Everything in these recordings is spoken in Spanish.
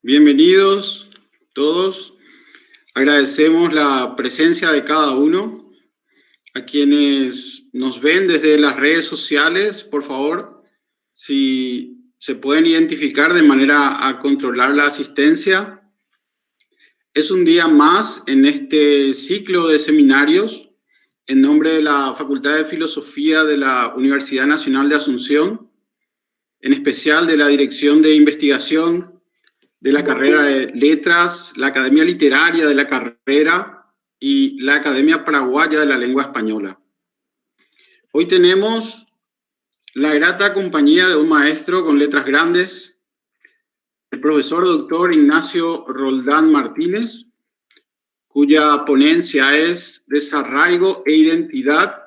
Bienvenidos todos. Agradecemos la presencia de cada uno. A quienes nos ven desde las redes sociales, por favor, si se pueden identificar de manera a controlar la asistencia. Es un día más en este ciclo de seminarios en nombre de la Facultad de Filosofía de la Universidad Nacional de Asunción, en especial de la Dirección de Investigación de la carrera de Letras, la Academia Literaria de la carrera y la Academia Paraguaya de la Lengua Española. Hoy tenemos la grata compañía de un maestro con letras grandes, el profesor doctor Ignacio Roldán Martínez, cuya ponencia es Desarraigo e Identidad,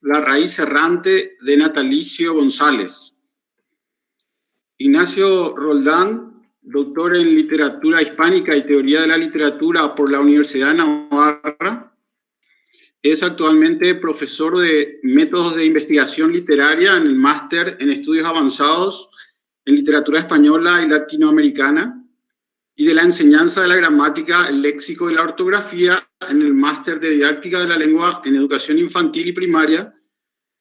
la raíz errante de Natalicio González. Ignacio Roldán, doctor en Literatura Hispánica y Teoría de la Literatura por la Universidad de Navarra, es actualmente profesor de Métodos de Investigación Literaria en el Máster en Estudios Avanzados en Literatura Española y Latinoamericana y de la Enseñanza de la Gramática, el Léxico y la Ortografía en el Máster de Didáctica de la Lengua en Educación Infantil y Primaria,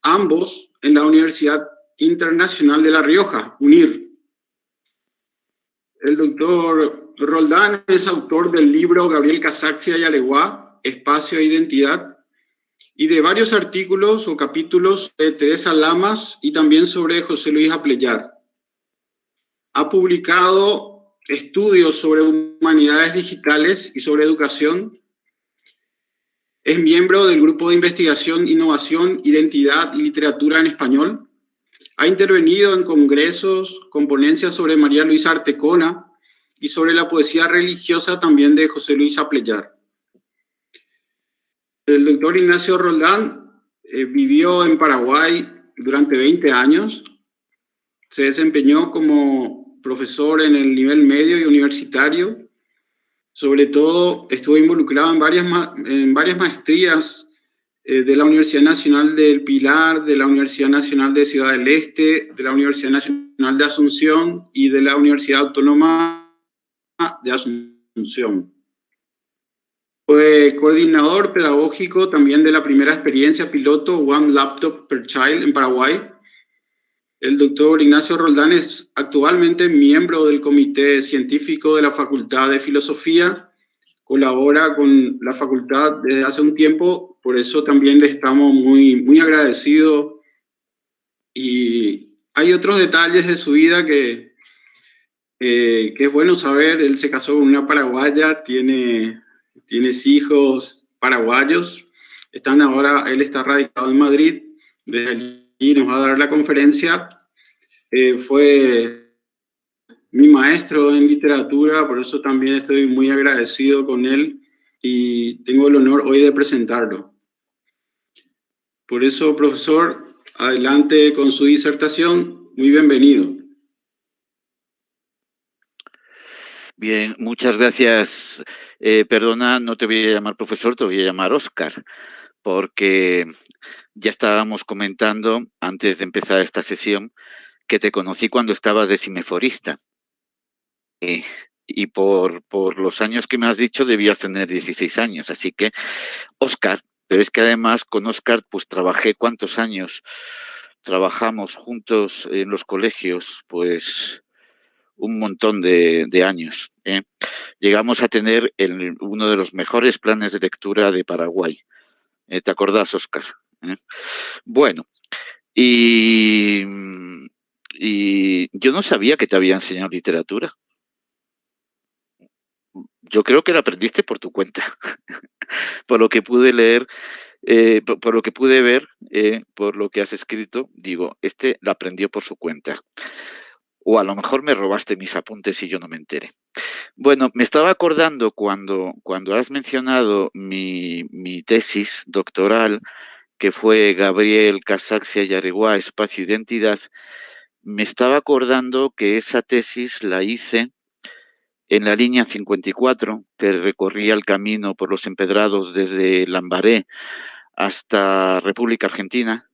ambos en la Universidad Internacional de La Rioja, UNIR. El doctor Roldán es autor del libro Gabriel Casaxia y Aleguá, Espacio e Identidad, y de varios artículos o capítulos de Teresa Lamas y también sobre José Luis Appleyard. Ha publicado estudios sobre humanidades digitales y sobre educación. Es miembro del Grupo de Investigación, Innovación, Identidad y Literatura en Español. Ha intervenido en congresos con ponencias sobre María Luisa Artecona y sobre la poesía religiosa también de José Luis Appleyard. El doctor Ignacio Roldán vivió en Paraguay durante 20 años. Se desempeñó como profesor en el nivel medio y universitario. Sobre todo estuvo involucrado en varias maestrías de la Universidad Nacional del Pilar, de la Universidad Nacional de Ciudad del Este, de la Universidad Nacional de Asunción y de la Universidad Autónoma de Asunción. Fue coordinador pedagógico también de la primera experiencia piloto One Laptop per Child en Paraguay. El doctor Ignacio Roldán es actualmente miembro del comité científico de la Facultad de Filosofía. Colabora con la facultad desde hace un tiempo, por eso también le estamos muy agradecidos. Y hay otros detalles de su vida que es bueno saber. Él se casó con una paraguaya, tiene hijos paraguayos. Él está radicado en Madrid, desde allí nos va a dar la conferencia. Fue mi maestro en literatura, por eso también estoy muy agradecido con él y tengo el honor hoy de presentarlo. Por eso, profesor, adelante con su disertación. Muy bienvenido. Bien, muchas gracias. Perdona, no te voy a llamar profesor, te voy a llamar Óscar, porque ya estábamos comentando antes de empezar esta sesión que te conocí cuando estabas de cineforista. Y por los años que me has dicho debías tener 16 años, así que Óscar, pero es que además con Óscar pues trabajé ¿cuántos años? Trabajamos juntos en los colegios, pues un montón de años. Llegamos a tener uno de los mejores planes de lectura de Paraguay. ¿Te acordás, Óscar? Bueno, y yo no sabía que te había enseñado literatura. Yo creo que la aprendiste por tu cuenta, por lo que pude leer, por lo que pude ver, por lo que has escrito, digo, la aprendió por su cuenta. O a lo mejor me robaste mis apuntes y yo no me enteré. Bueno, me estaba acordando cuando has mencionado mi tesis doctoral, que fue Gabriel Casaxia y Aleguá, Espacio e Identidad, me estaba acordando que esa tesis la hice en la línea 54, que recorría el camino por los empedrados desde Lambaré hasta República Argentina,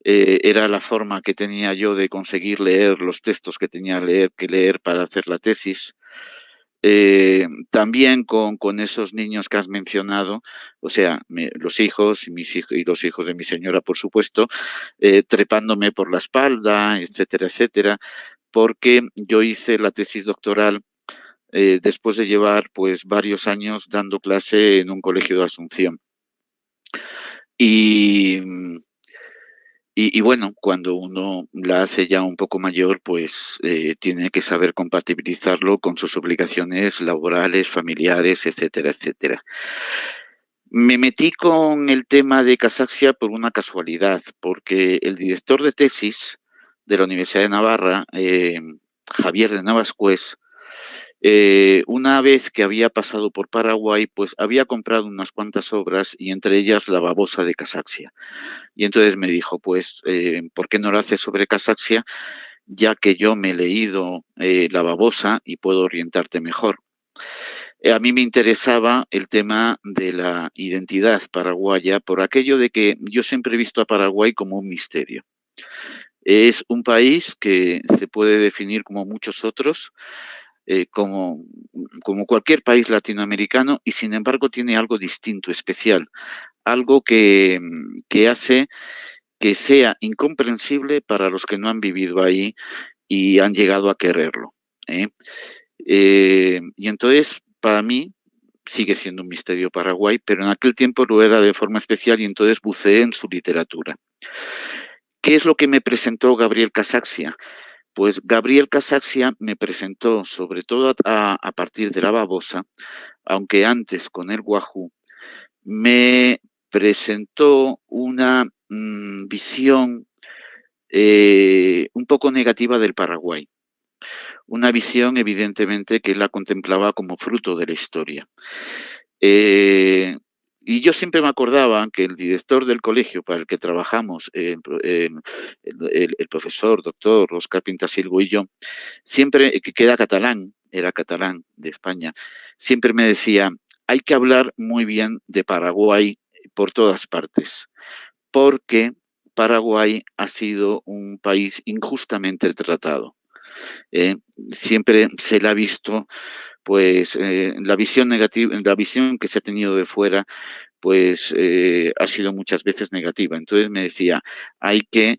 era la forma que tenía yo de conseguir leer los textos que tenía que leer para hacer la tesis. También con esos niños que has mencionado, o sea, los hijos y los hijos de mi señora, por supuesto, trepándome por la espalda, etcétera, etcétera, porque yo hice la tesis doctoral después de llevar pues varios años dando clase en un colegio de Asunción. Y, y bueno, cuando uno la hace ya un poco mayor, pues tiene que saber compatibilizarlo con sus obligaciones laborales, familiares, etcétera, etcétera. Me metí con el tema de Casaxia por una casualidad, porque el director de tesis de la Universidad de Navarra, Javier de Navascués, una vez que había pasado por Paraguay, pues había comprado unas cuantas obras y entre ellas La babosa de Casaxia. Y entonces me dijo, pues, ¿por qué no lo haces sobre Casaxia? Ya que yo me he leído La babosa y puedo orientarte mejor. A mí me interesaba el tema de la identidad paraguaya por aquello de que yo siempre he visto a Paraguay como un misterio. Es un país que se puede definir como muchos otros, como cualquier país latinoamericano, y sin embargo tiene algo distinto, especial, algo que hace que sea incomprensible para los que no han vivido ahí y han llegado a quererlo, ¿eh? Y entonces, para mí, sigue siendo un misterio Paraguay, pero en aquel tiempo lo era de forma especial y entonces buceé en su literatura. ¿Qué es lo que me presentó Gabriel Casaxia? Pues Gabriel Casaxia me presentó, sobre todo a partir de La babosa, aunque antes con el Guajú, me presentó una visión un poco negativa del Paraguay. Una visión, evidentemente, que él la contemplaba como fruto de la historia. Y yo siempre me acordaba que el director del colegio para el que trabajamos, el profesor, doctor Oscar Pintasilgo y yo, siempre, que era catalán de España, siempre me decía, hay que hablar muy bien de Paraguay por todas partes, porque Paraguay ha sido un país injustamente tratado. ¿eh? Siempre se le ha visto, pues, la visión negativa, la visión que se ha tenido de fuera, pues, ha sido muchas veces negativa. Entonces me decía, hay que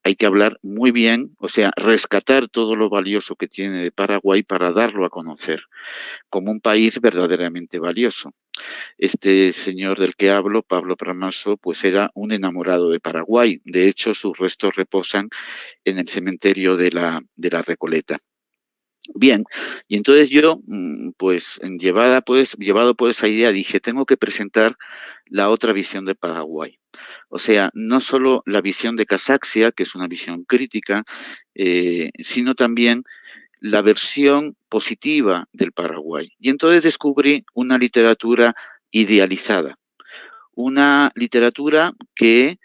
hay que hablar muy bien, o sea, rescatar todo lo valioso que tiene de Paraguay para darlo a conocer como un país verdaderamente valioso. Este señor del que hablo, Pablo Pramaso, pues era un enamorado de Paraguay. De hecho, sus restos reposan en el cementerio de la Recoleta. Bien, y entonces yo, pues, llevado por esa idea, dije, tengo que presentar la otra visión de Paraguay. O sea, no solo la visión de Casaxia, que es una visión crítica, sino también la versión positiva del Paraguay. Y entonces descubrí una literatura idealizada, una literatura que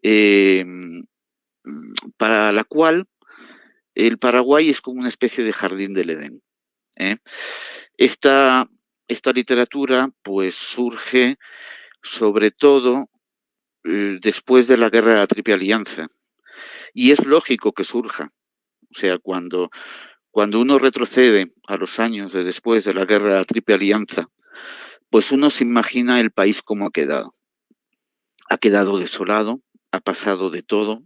eh, para la cual el Paraguay es como una especie de jardín del Edén. ¿eh? Esta, esta literatura pues surge sobre todo después de la guerra de la Triple Alianza. Y es lógico que surja. O sea, cuando uno retrocede a los años de después de la guerra de la Triple Alianza, pues uno se imagina el país como ha quedado. Ha quedado desolado, ha pasado de todo.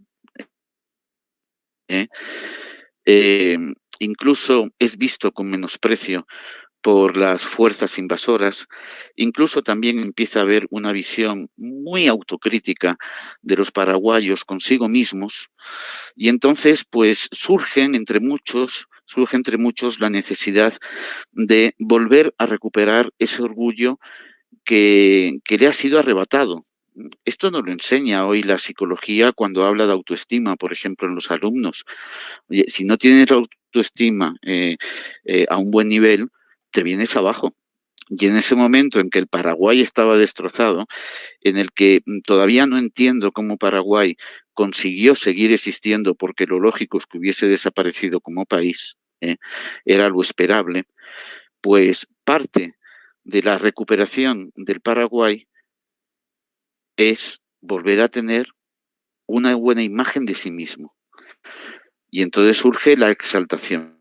¿eh? Eh, Incluso es visto con menosprecio por las fuerzas invasoras, incluso también empieza a haber una visión muy autocrítica de los paraguayos consigo mismos, y entonces pues surge entre muchos la necesidad de volver a recuperar ese orgullo que le ha sido arrebatado. Esto nos lo enseña hoy la psicología cuando habla de autoestima, por ejemplo, en los alumnos. Oye, si no tienes autoestima a un buen nivel, te vienes abajo. Y en ese momento en que el Paraguay estaba destrozado, en el que todavía no entiendo cómo Paraguay consiguió seguir existiendo porque lo lógico es que hubiese desaparecido como país, era lo esperable, pues parte de la recuperación del Paraguay es volver a tener una buena imagen de sí mismo. Y entonces surge la exaltación.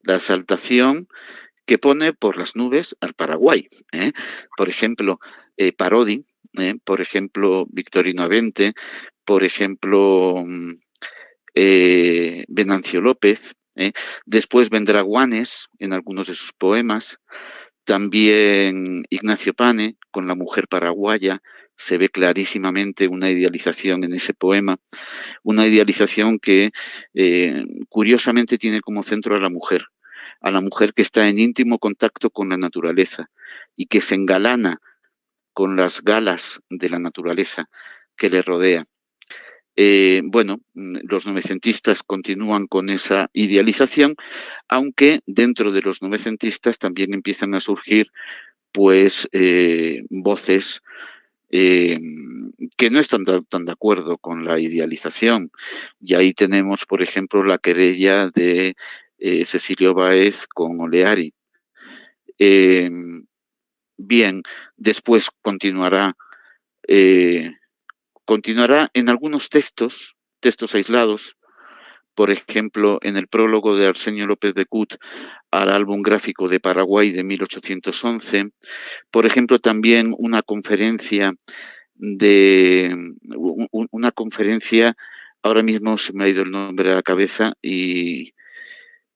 La exaltación que pone por las nubes al Paraguay. Por ejemplo, Parodi, por ejemplo, Victorino Avente, por ejemplo, Venancio López. Después vendrá Guanes en algunos de sus poemas. También Ignacio Pane, con la mujer paraguaya, se ve clarísimamente una idealización en ese poema, una idealización que curiosamente tiene como centro a la mujer que está en íntimo contacto con la naturaleza y que se engalana con las galas de la naturaleza que le rodea. Los novecentistas continúan con esa idealización, aunque dentro de los novecentistas también empiezan a surgir pues voces que no están tan de acuerdo con la idealización. Y ahí tenemos, por ejemplo, la querella de Cecilio Báez con Oleari. Bien, después continuará en algunos textos aislados, por ejemplo, en el prólogo de Arsenio López de Cut al álbum gráfico de Paraguay de 1811, por ejemplo, también una conferencia ahora mismo se me ha ido el nombre a la cabeza y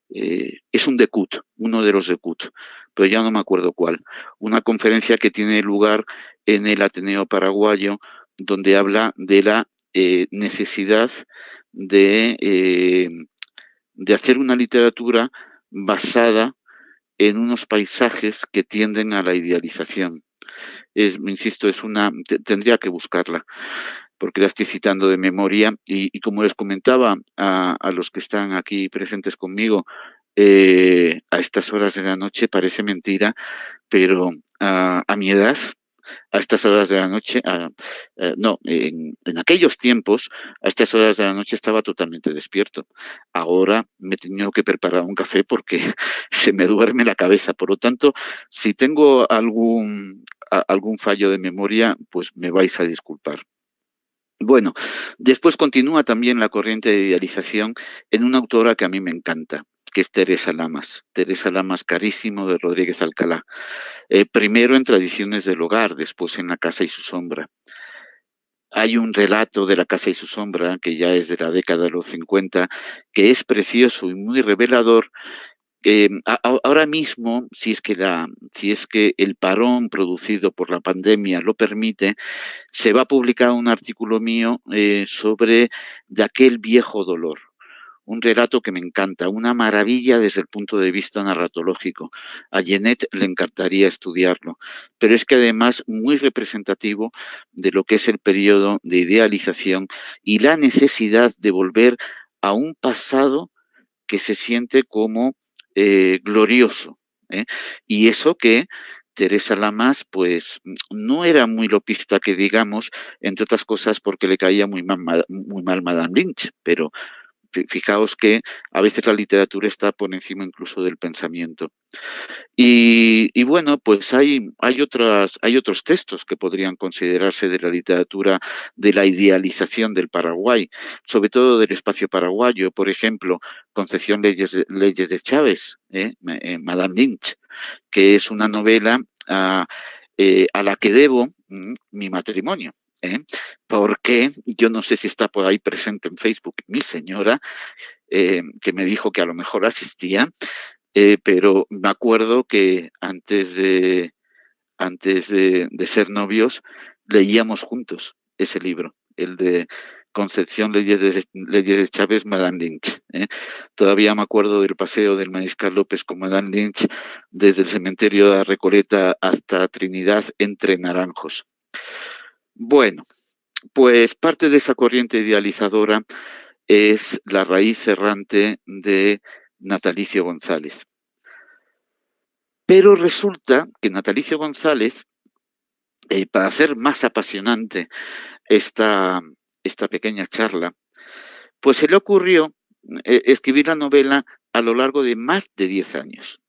es un de Cut, uno de los de Cut, pero ya no me acuerdo cuál. Una conferencia que tiene lugar en el Ateneo Paraguayo, donde habla de la necesidad de hacer una literatura basada en unos paisajes que tienden a la idealización. Insisto, tendría que buscarla, porque la estoy citando de memoria y como les comentaba a los que están aquí presentes conmigo, a estas horas de la noche parece mentira, pero a mi edad, a estas horas de la noche, en aquellos tiempos, a estas horas de la noche estaba totalmente despierto. Ahora me he tenido que preparar un café porque se me duerme la cabeza. Por lo tanto, si tengo algún fallo de memoria, pues me vais a disculpar. Bueno, después continúa también la corriente de idealización en una autora que a mí me encanta, que es Teresa Lamas. Teresa Lamas Carísimo, de Rodríguez Alcalá. Primero en Tradiciones del Hogar, después en La casa y su sombra. Hay un relato de La casa y su sombra, que ya es de la década de los 50, que es precioso y muy revelador. Ahora mismo, si es que el parón producido por la pandemia lo permite, se va a publicar un artículo mío sobre De aquel viejo dolor. Un relato que me encanta, una maravilla desde el punto de vista narratológico. A Genet le encantaría estudiarlo, pero es que además muy representativo de lo que es el periodo de idealización y la necesidad de volver a un pasado que se siente como glorioso. Y eso que Teresa Lamas, pues no era muy lopista que digamos, entre otras cosas porque le caía muy mal Madame Lynch, pero fijaos que a veces la literatura está por encima incluso del pensamiento. Y bueno, pues hay otros textos que podrían considerarse de la literatura de la idealización del Paraguay, sobre todo del espacio paraguayo, por ejemplo, Concepción Leyes de Chávez, Madame Lynch, que es una novela a la que debo mi matrimonio. Porque yo no sé si está por ahí presente en Facebook mi señora, que me dijo que a lo mejor asistía, pero me acuerdo que antes de ser novios leíamos juntos ese libro, el de Concepción Leyes de Chávez, Madame Lynch. Todavía me acuerdo del paseo del Mariscal López con Madame Lynch desde el cementerio de la Recoleta hasta Trinidad entre naranjos. Bueno, pues parte de esa corriente idealizadora es la raíz errante de Natalicio González. Pero resulta que Natalicio González, para hacer más apasionante esta pequeña charla, pues se le ocurrió escribir la novela a lo largo de más de 10 años.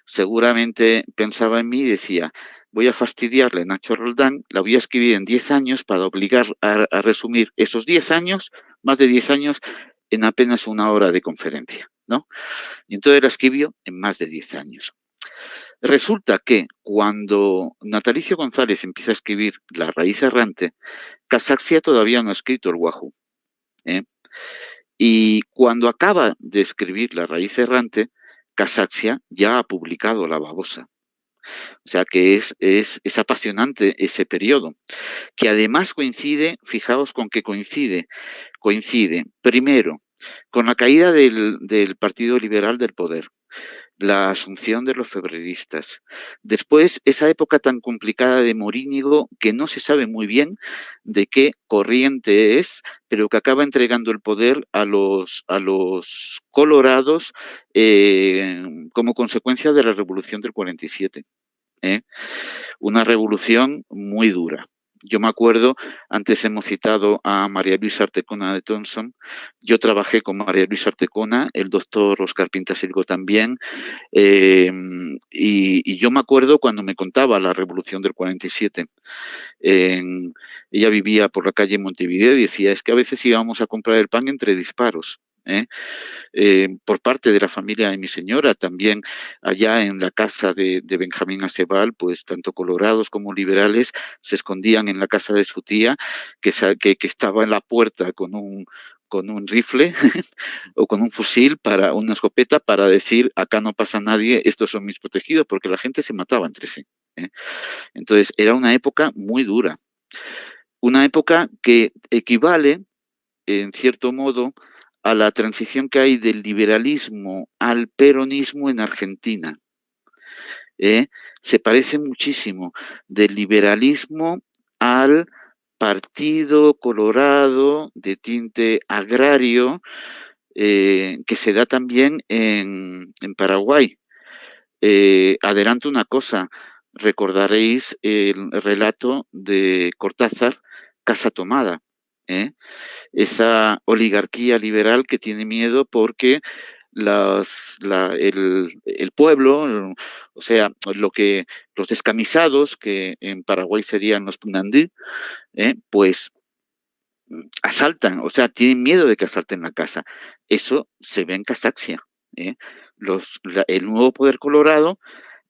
Seguramente pensaba en mí y decía, voy a fastidiarle a Nacho Roldán, la voy a escribir en 10 años para obligar a resumir esos 10 años, más de 10 años, en apenas una hora de conferencia, ¿no? Y entonces la escribió en más de 10 años. Resulta que cuando Natalicio González empieza a escribir La raíz errante, Casaxia todavía no ha escrito el Wahoo, ¿eh? Y cuando acaba de escribir La raíz errante, Casaxia ya ha publicado La babosa. O sea que es apasionante ese periodo, que además coincide, fijaos con qué coincide, primero con la caída del Partido Liberal del poder, la asunción de los febreristas. Después, esa época tan complicada de Morínigo, que no se sabe muy bien de qué corriente es, pero que acaba entregando el poder a los colorados como consecuencia de la Revolución del 47. Una revolución muy dura. Yo me acuerdo, antes hemos citado a María Luisa Artecona de Thompson, yo trabajé con María Luisa Artecona, el doctor Oscar Pintasilgo también, y yo me acuerdo cuando me contaba la revolución del 47. Ella vivía por la calle Montevideo y decía, es que a veces íbamos a comprar el pan entre disparos. Por parte de la familia de mi señora, también allá en la casa de Benjamín Acebal, pues tanto colorados como liberales se escondían en la casa de su tía, que estaba en la puerta con un rifle o con un fusil, para una escopeta, para decir, acá no pasa nadie, estos son mis protegidos, porque la gente se mataba entre sí. Entonces, era una época muy dura. Una época que equivale, en cierto modo, a la transición que hay del liberalismo al peronismo en Argentina. Se parece muchísimo del liberalismo al Partido Colorado de tinte agrario, que se da también en Paraguay. Adelanto una cosa, recordaréis el relato de Cortázar, Casa Tomada, esa oligarquía liberal que tiene miedo porque el pueblo, o sea, los descamisados, que en Paraguay serían los punandí, pues asaltan, o sea, tienen miedo de que asalten la casa. Eso se ve en Casaxia. El nuevo poder colorado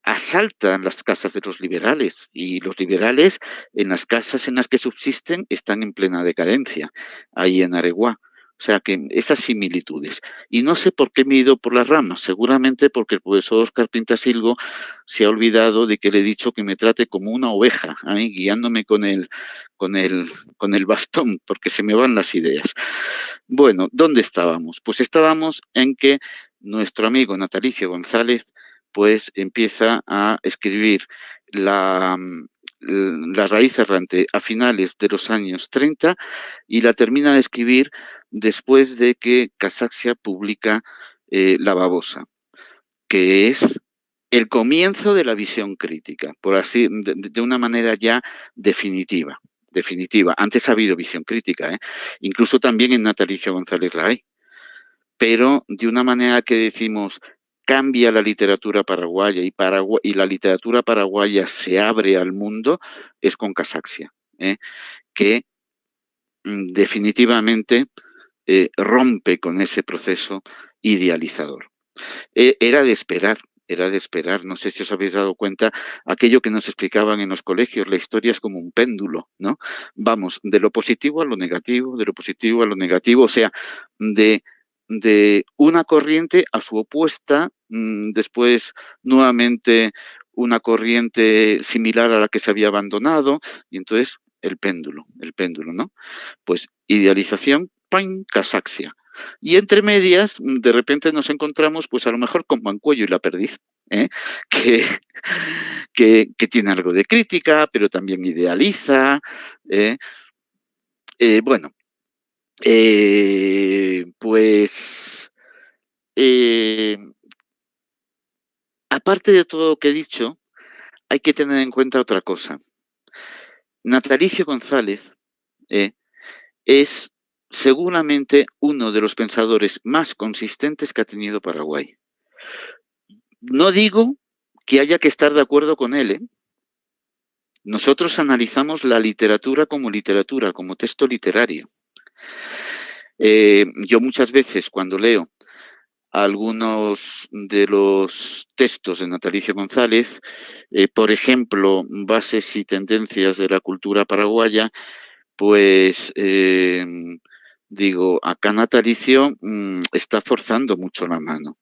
asaltan las casas de los liberales, y los liberales, en las casas en las que subsisten, están en plena decadencia, ahí en Areguá. O sea que esas similitudes. Y no sé por qué me he ido por las ramas, seguramente porque el profesor Oscar Pintasilgo se ha olvidado de que le he dicho que me trate como una oveja, guiándome con el bastón, porque se me van las ideas. Bueno, ¿dónde estábamos? Pues estábamos en que nuestro amigo Natalicio González pues empieza a escribir la raíz errante a finales de los años 30 y la termina de escribir después de que Casaxia publica La babosa, que es el comienzo de la visión crítica, por así, de una manera ya definitiva. Antes ha habido visión crítica, incluso también en Natalicio González la hay, pero de una manera que decimos cambia la literatura paraguaya y la literatura paraguaya se abre al mundo, es con Casaxia, que definitivamente rompe con ese proceso idealizador. Era de esperar, no sé si os habéis dado cuenta, aquello que nos explicaban en los colegios, la historia es como un péndulo, ¿no? Vamos, de lo positivo a lo negativo, de lo positivo a lo negativo, o sea, de una corriente a su opuesta, después nuevamente una corriente similar a la que se había abandonado, y entonces el péndulo, ¿no? Pues idealización, ¡pam!, Casaxia. Y entre medias, de repente nos encontramos, pues a lo mejor con Mancuello y la perdiz, que, que tiene algo de crítica, pero también idealiza. Bueno, pues aparte de todo lo que he dicho, hay que tener en cuenta otra cosa. Natalicio González es seguramente uno de los pensadores más consistentes que ha tenido Paraguay. No digo que haya que estar de acuerdo con él, Nosotros analizamos la literatura, como texto literario. Yo muchas veces cuando leo algunos de los textos de Natalicio González, por ejemplo, Bases y tendencias de la cultura paraguaya, pues digo, acá Natalicio está forzando mucho la mano.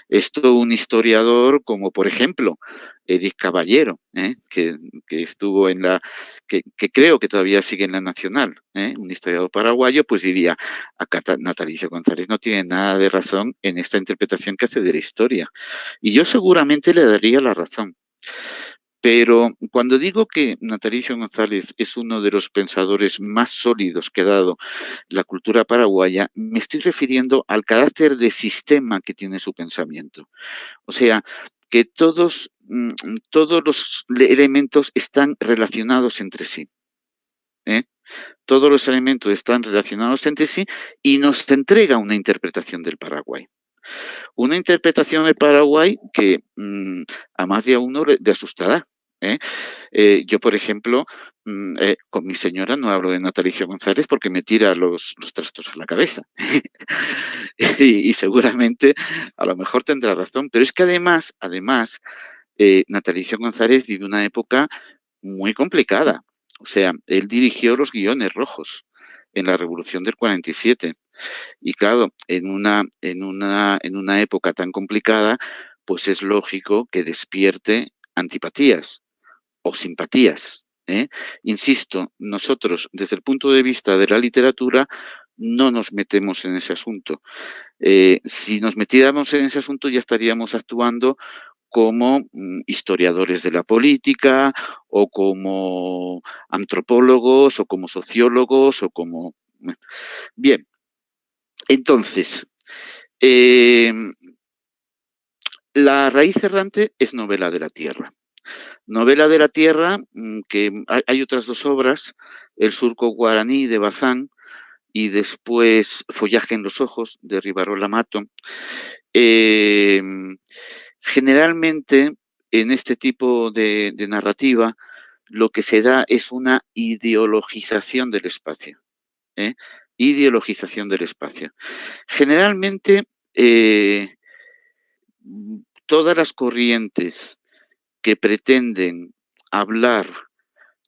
Esto un historiador como, por ejemplo, Eric Caballero, que estuvo en que creo que todavía sigue en la Nacional, un historiador paraguayo, pues diría, acá Natalicio González no tiene nada de razón en esta interpretación que hace de la historia. Y yo seguramente le daría la razón. Pero cuando digo que Natalicio González es uno de los pensadores más sólidos que ha dado la cultura paraguaya, me estoy refiriendo al carácter de sistema que tiene su pensamiento. O sea, que todos los elementos están relacionados entre sí. Todos los elementos están relacionados entre sí y nos entrega una interpretación del Paraguay. Una interpretación del Paraguay que a más de a uno le asustará. Yo, por ejemplo, con mi señora no hablo de Natalicio González porque me tira los trastos a la cabeza. y seguramente a lo mejor tendrá razón. Pero es que además, Natalicio González vive una época muy complicada. O sea, él dirigió los guiones rojos en la Revolución del 47. Y claro, en una época tan complicada, pues es lógico que despierte antipatías o simpatías. Insisto, nosotros, desde el punto de vista de la literatura, no nos metemos en ese asunto. Si nos metiéramos en ese asunto, ya estaríamos actuando como historiadores de la política o como antropólogos o como sociólogos o como... Bien, entonces, La raíz errante es novela de la tierra. Novela de la tierra, que hay otras dos obras, El surco guaraní de Bazán y después Follaje en los ojos de Rivarola Mato. Generalmente, en este tipo de narrativa, lo que se da es una ideologización del espacio. Ideologización del espacio. Generalmente, todas las corrientes que pretenden hablar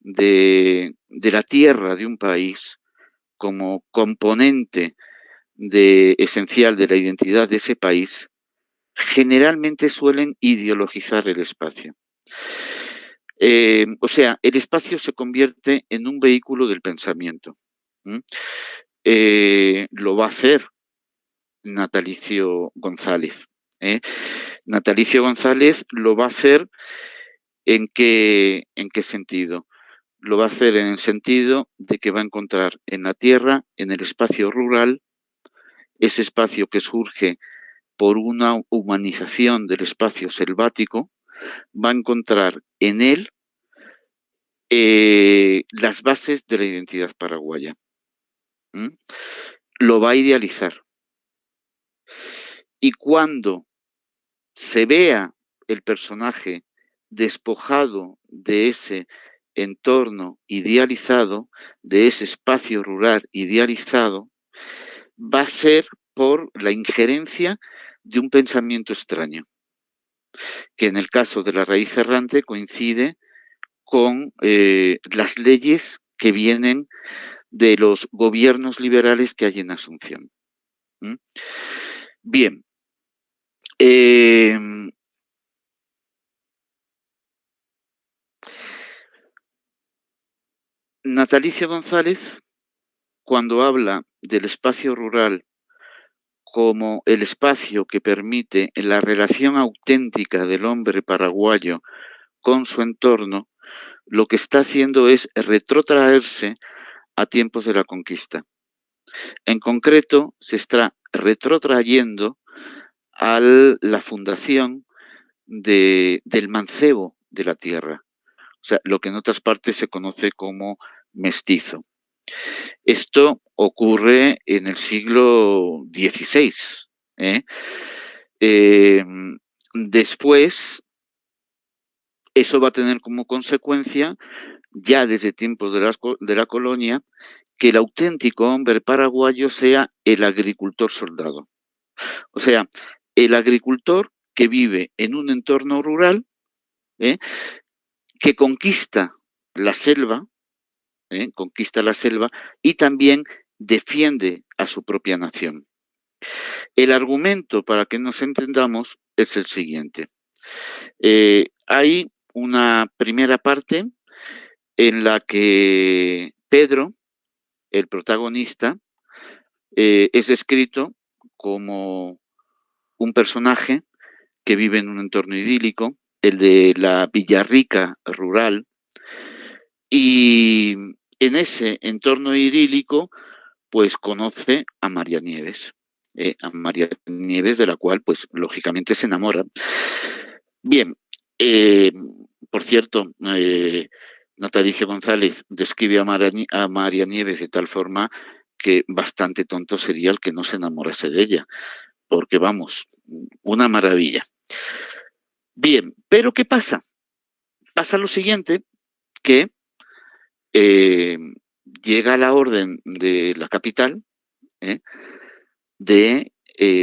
de la tierra de un país como componente esencial de la identidad de ese país, generalmente suelen ideologizar el espacio. O sea, el espacio se convierte en un vehículo del pensamiento. Lo va a hacer Natalicio González. Natalicio González lo va a hacer ¿en qué sentido? Lo va a hacer en el sentido de que va a encontrar en la tierra, en el espacio rural, ese espacio que surge por una humanización del espacio selvático, va a encontrar en él las bases de la identidad paraguaya. Lo va a idealizar. Y cuando se vea el personaje despojado de ese entorno idealizado, de ese espacio rural idealizado, va a ser por la injerencia de un pensamiento extraño, que en el caso de la raíz errante coincide con las leyes que vienen de los gobiernos liberales que hay en Asunción. Bien. Natalicio González, cuando habla del espacio rural como el espacio que permite la relación auténtica del hombre paraguayo con su entorno, lo que está haciendo es retrotraerse a tiempos de la conquista. En concreto, se está retrotrayendo a la fundación del mancebo de la tierra, o sea, lo que en otras partes se conoce como mestizo. Esto ocurre en el siglo XVI. Después, Eso va a tener como consecuencia, ya desde tiempos de la colonia, que el auténtico hombre paraguayo sea el agricultor soldado. O sea, el agricultor que vive en un entorno rural, ¿eh? que conquista la selva y también defiende a su propia nación. El argumento, para que nos entendamos, es el siguiente. Hay una primera parte en la que Pedro, el protagonista, es descrito como un personaje que vive en un entorno idílico, el de la Villarrica rural, y en ese entorno idílico, pues conoce a María Nieves, de la cual, pues lógicamente se enamora. Bien, eh, por cierto, Natalicia González describe a María Nieves de tal forma que bastante tonto sería el que no se enamorase de ella, porque vamos, una maravilla. Bien, pero ¿qué pasa? Pasa lo siguiente, que eh, llega la orden de la capital de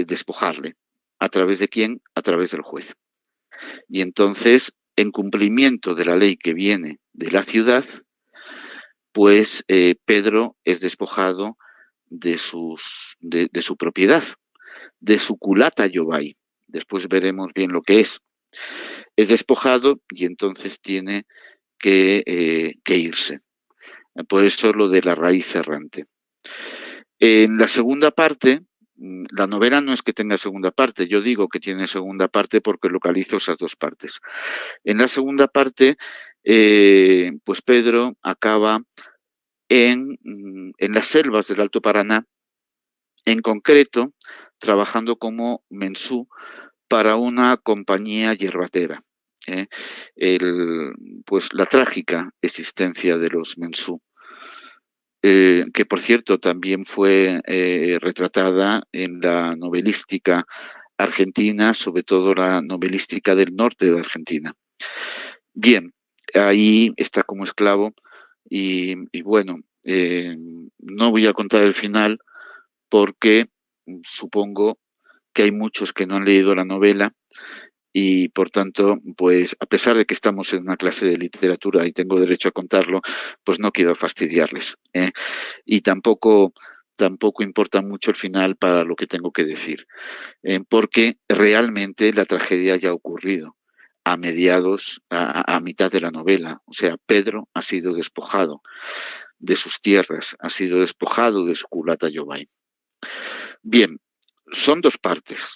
despojarle. ¿A través de quién? A través del juez. Y entonces, en cumplimiento de la ley que viene de la ciudad, pues Pedro es despojado de su propiedad, de su culata Yobay. Después veremos bien lo que es. Es despojado y entonces tiene que irse. Por eso lo de la raíz errante. En la segunda parte, la novela no es que tenga segunda parte, yo digo que tiene segunda parte porque localizo esas dos partes. En la segunda parte, pues Pedro acaba en las selvas del Alto Paraná, en concreto, trabajando como mensú para una compañía yerbatera. Pues la trágica existencia de los mensú. Que por cierto también fue retratada en la novelística argentina, sobre todo la novelística del norte de Argentina. Bien, ahí está como esclavo y bueno, no voy a contar el final porque supongo que hay muchos que no han leído la novela y por tanto, pues a pesar de que estamos en una clase de literatura y tengo derecho a contarlo, pues no quiero fastidiarles. Y tampoco importa mucho el final para lo que tengo que decir, porque realmente la tragedia ya ha ocurrido a mitad de la novela. O sea, Pedro ha sido despojado de sus tierras, ha sido despojado de su culata Yobay. Bien, son dos partes.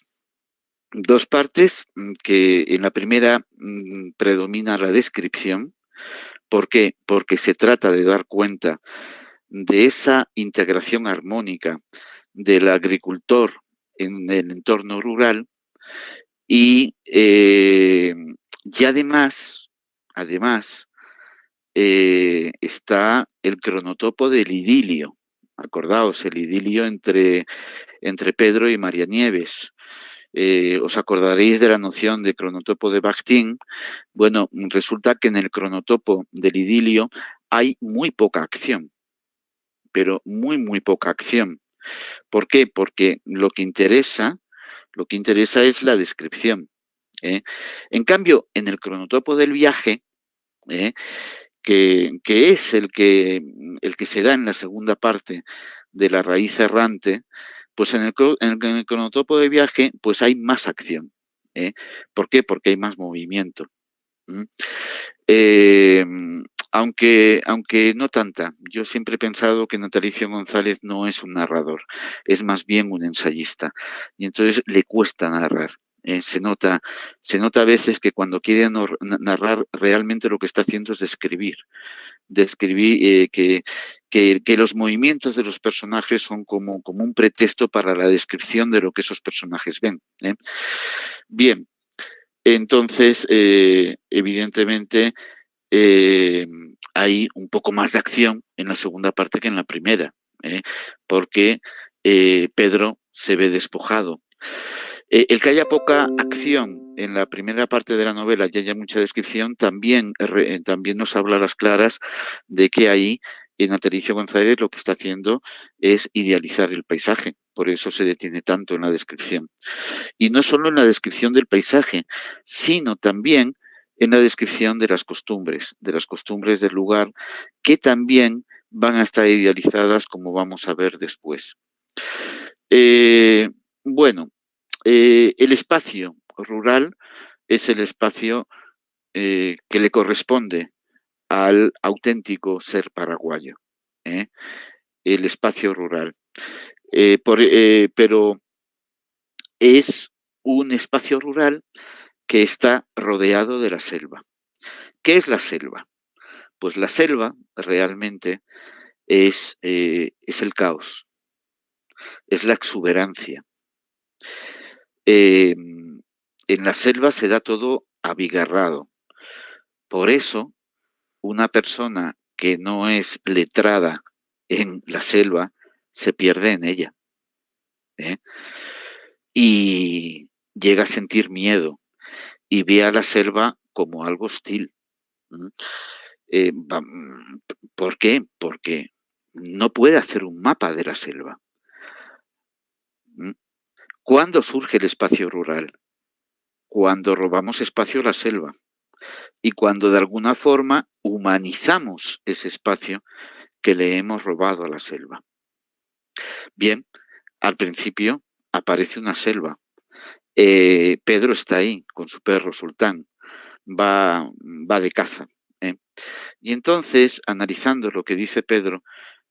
Dos partes que en la primera predomina la descripción. ¿Por qué? Porque se trata de dar cuenta de esa integración armónica del agricultor en el entorno rural y además está el cronotopo del idilio. Acordaos, el idilio entre Pedro y María Nieves. Os acordaréis de la noción de cronotopo de Bakhtin. Bueno, resulta que en el cronotopo del idilio hay muy poca acción, pero muy, muy poca acción. ¿Por qué? Porque lo que interesa es la descripción. En cambio, en el cronotopo del viaje, que es el que se da en la segunda parte de la raíz errante, pues en el cronotopo de viaje pues hay más acción. ¿Por qué? Porque hay más movimiento. Aunque no tanta. Yo siempre he pensado que Natalicio González no es un narrador, es más bien un ensayista. Y entonces le cuesta narrar. Se nota a veces que cuando quiere narrar realmente lo que está haciendo es describir que los movimientos de los personajes son como un pretexto para la descripción de lo que esos personajes ven. Bien, entonces, evidentemente, hay un poco más de acción en la segunda parte que en la primera, porque Pedro se ve despojado. El que haya poca acción en la primera parte de la novela y haya mucha descripción, también nos habla a las claras de que ahí, en Natalicio González, lo que está haciendo es idealizar el paisaje. Por eso se detiene tanto en la descripción. Y no solo en la descripción del paisaje, sino también en la descripción de las costumbres del lugar, que también van a estar idealizadas, como vamos a ver después. Bueno, el espacio rural es el espacio que le corresponde al auténtico ser paraguayo, ¿eh? El espacio rural. Pero es un espacio rural que está rodeado de la selva. ¿Qué es la selva? Pues la selva realmente es el caos, es la exuberancia. En la selva se da todo abigarrado. Por eso, una persona que no es letrada en la selva se pierde en ella, ¿eh? Y llega a sentir miedo y ve a la selva como algo hostil. ¿Por qué? Porque no puede hacer un mapa de la selva. ¿Cuándo surge el espacio rural? Cuando robamos espacio a la selva y cuando de alguna forma humanizamos ese espacio que le hemos robado a la selva. Bien, al principio aparece una selva. Pedro está ahí con su perro Sultán, va de caza, ¿eh? Y entonces, analizando lo que dice Pedro,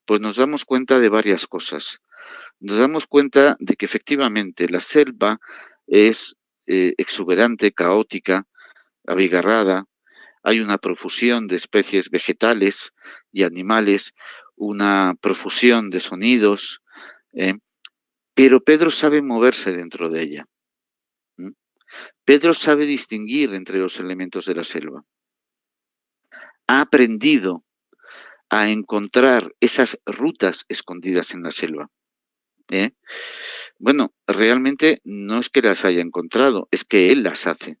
pues nos damos cuenta de varias cosas. Nos damos cuenta de que efectivamente la selva es exuberante, caótica, abigarrada. Hay una profusión de especies vegetales y animales, una profusión de sonidos, pero Pedro sabe moverse dentro de ella. Pedro sabe distinguir entre los elementos de la selva. Ha aprendido a encontrar esas rutas escondidas en la selva. Bueno, realmente no es que las haya encontrado, es que él las hace.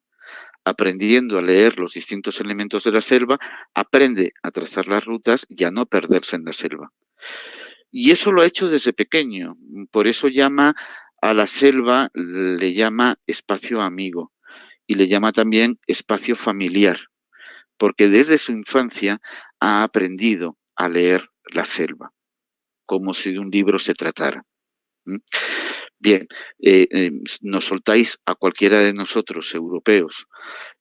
Aprendiendo a leer los distintos elementos de la selva, aprende a trazar las rutas y a no perderse en la selva. Y eso lo ha hecho desde pequeño. Por eso llama a la selva, le llama espacio amigo y le llama también espacio familiar, porque desde su infancia ha aprendido a leer la selva, como si de un libro se tratara. Bien, nos soltáis a cualquiera de nosotros, europeos,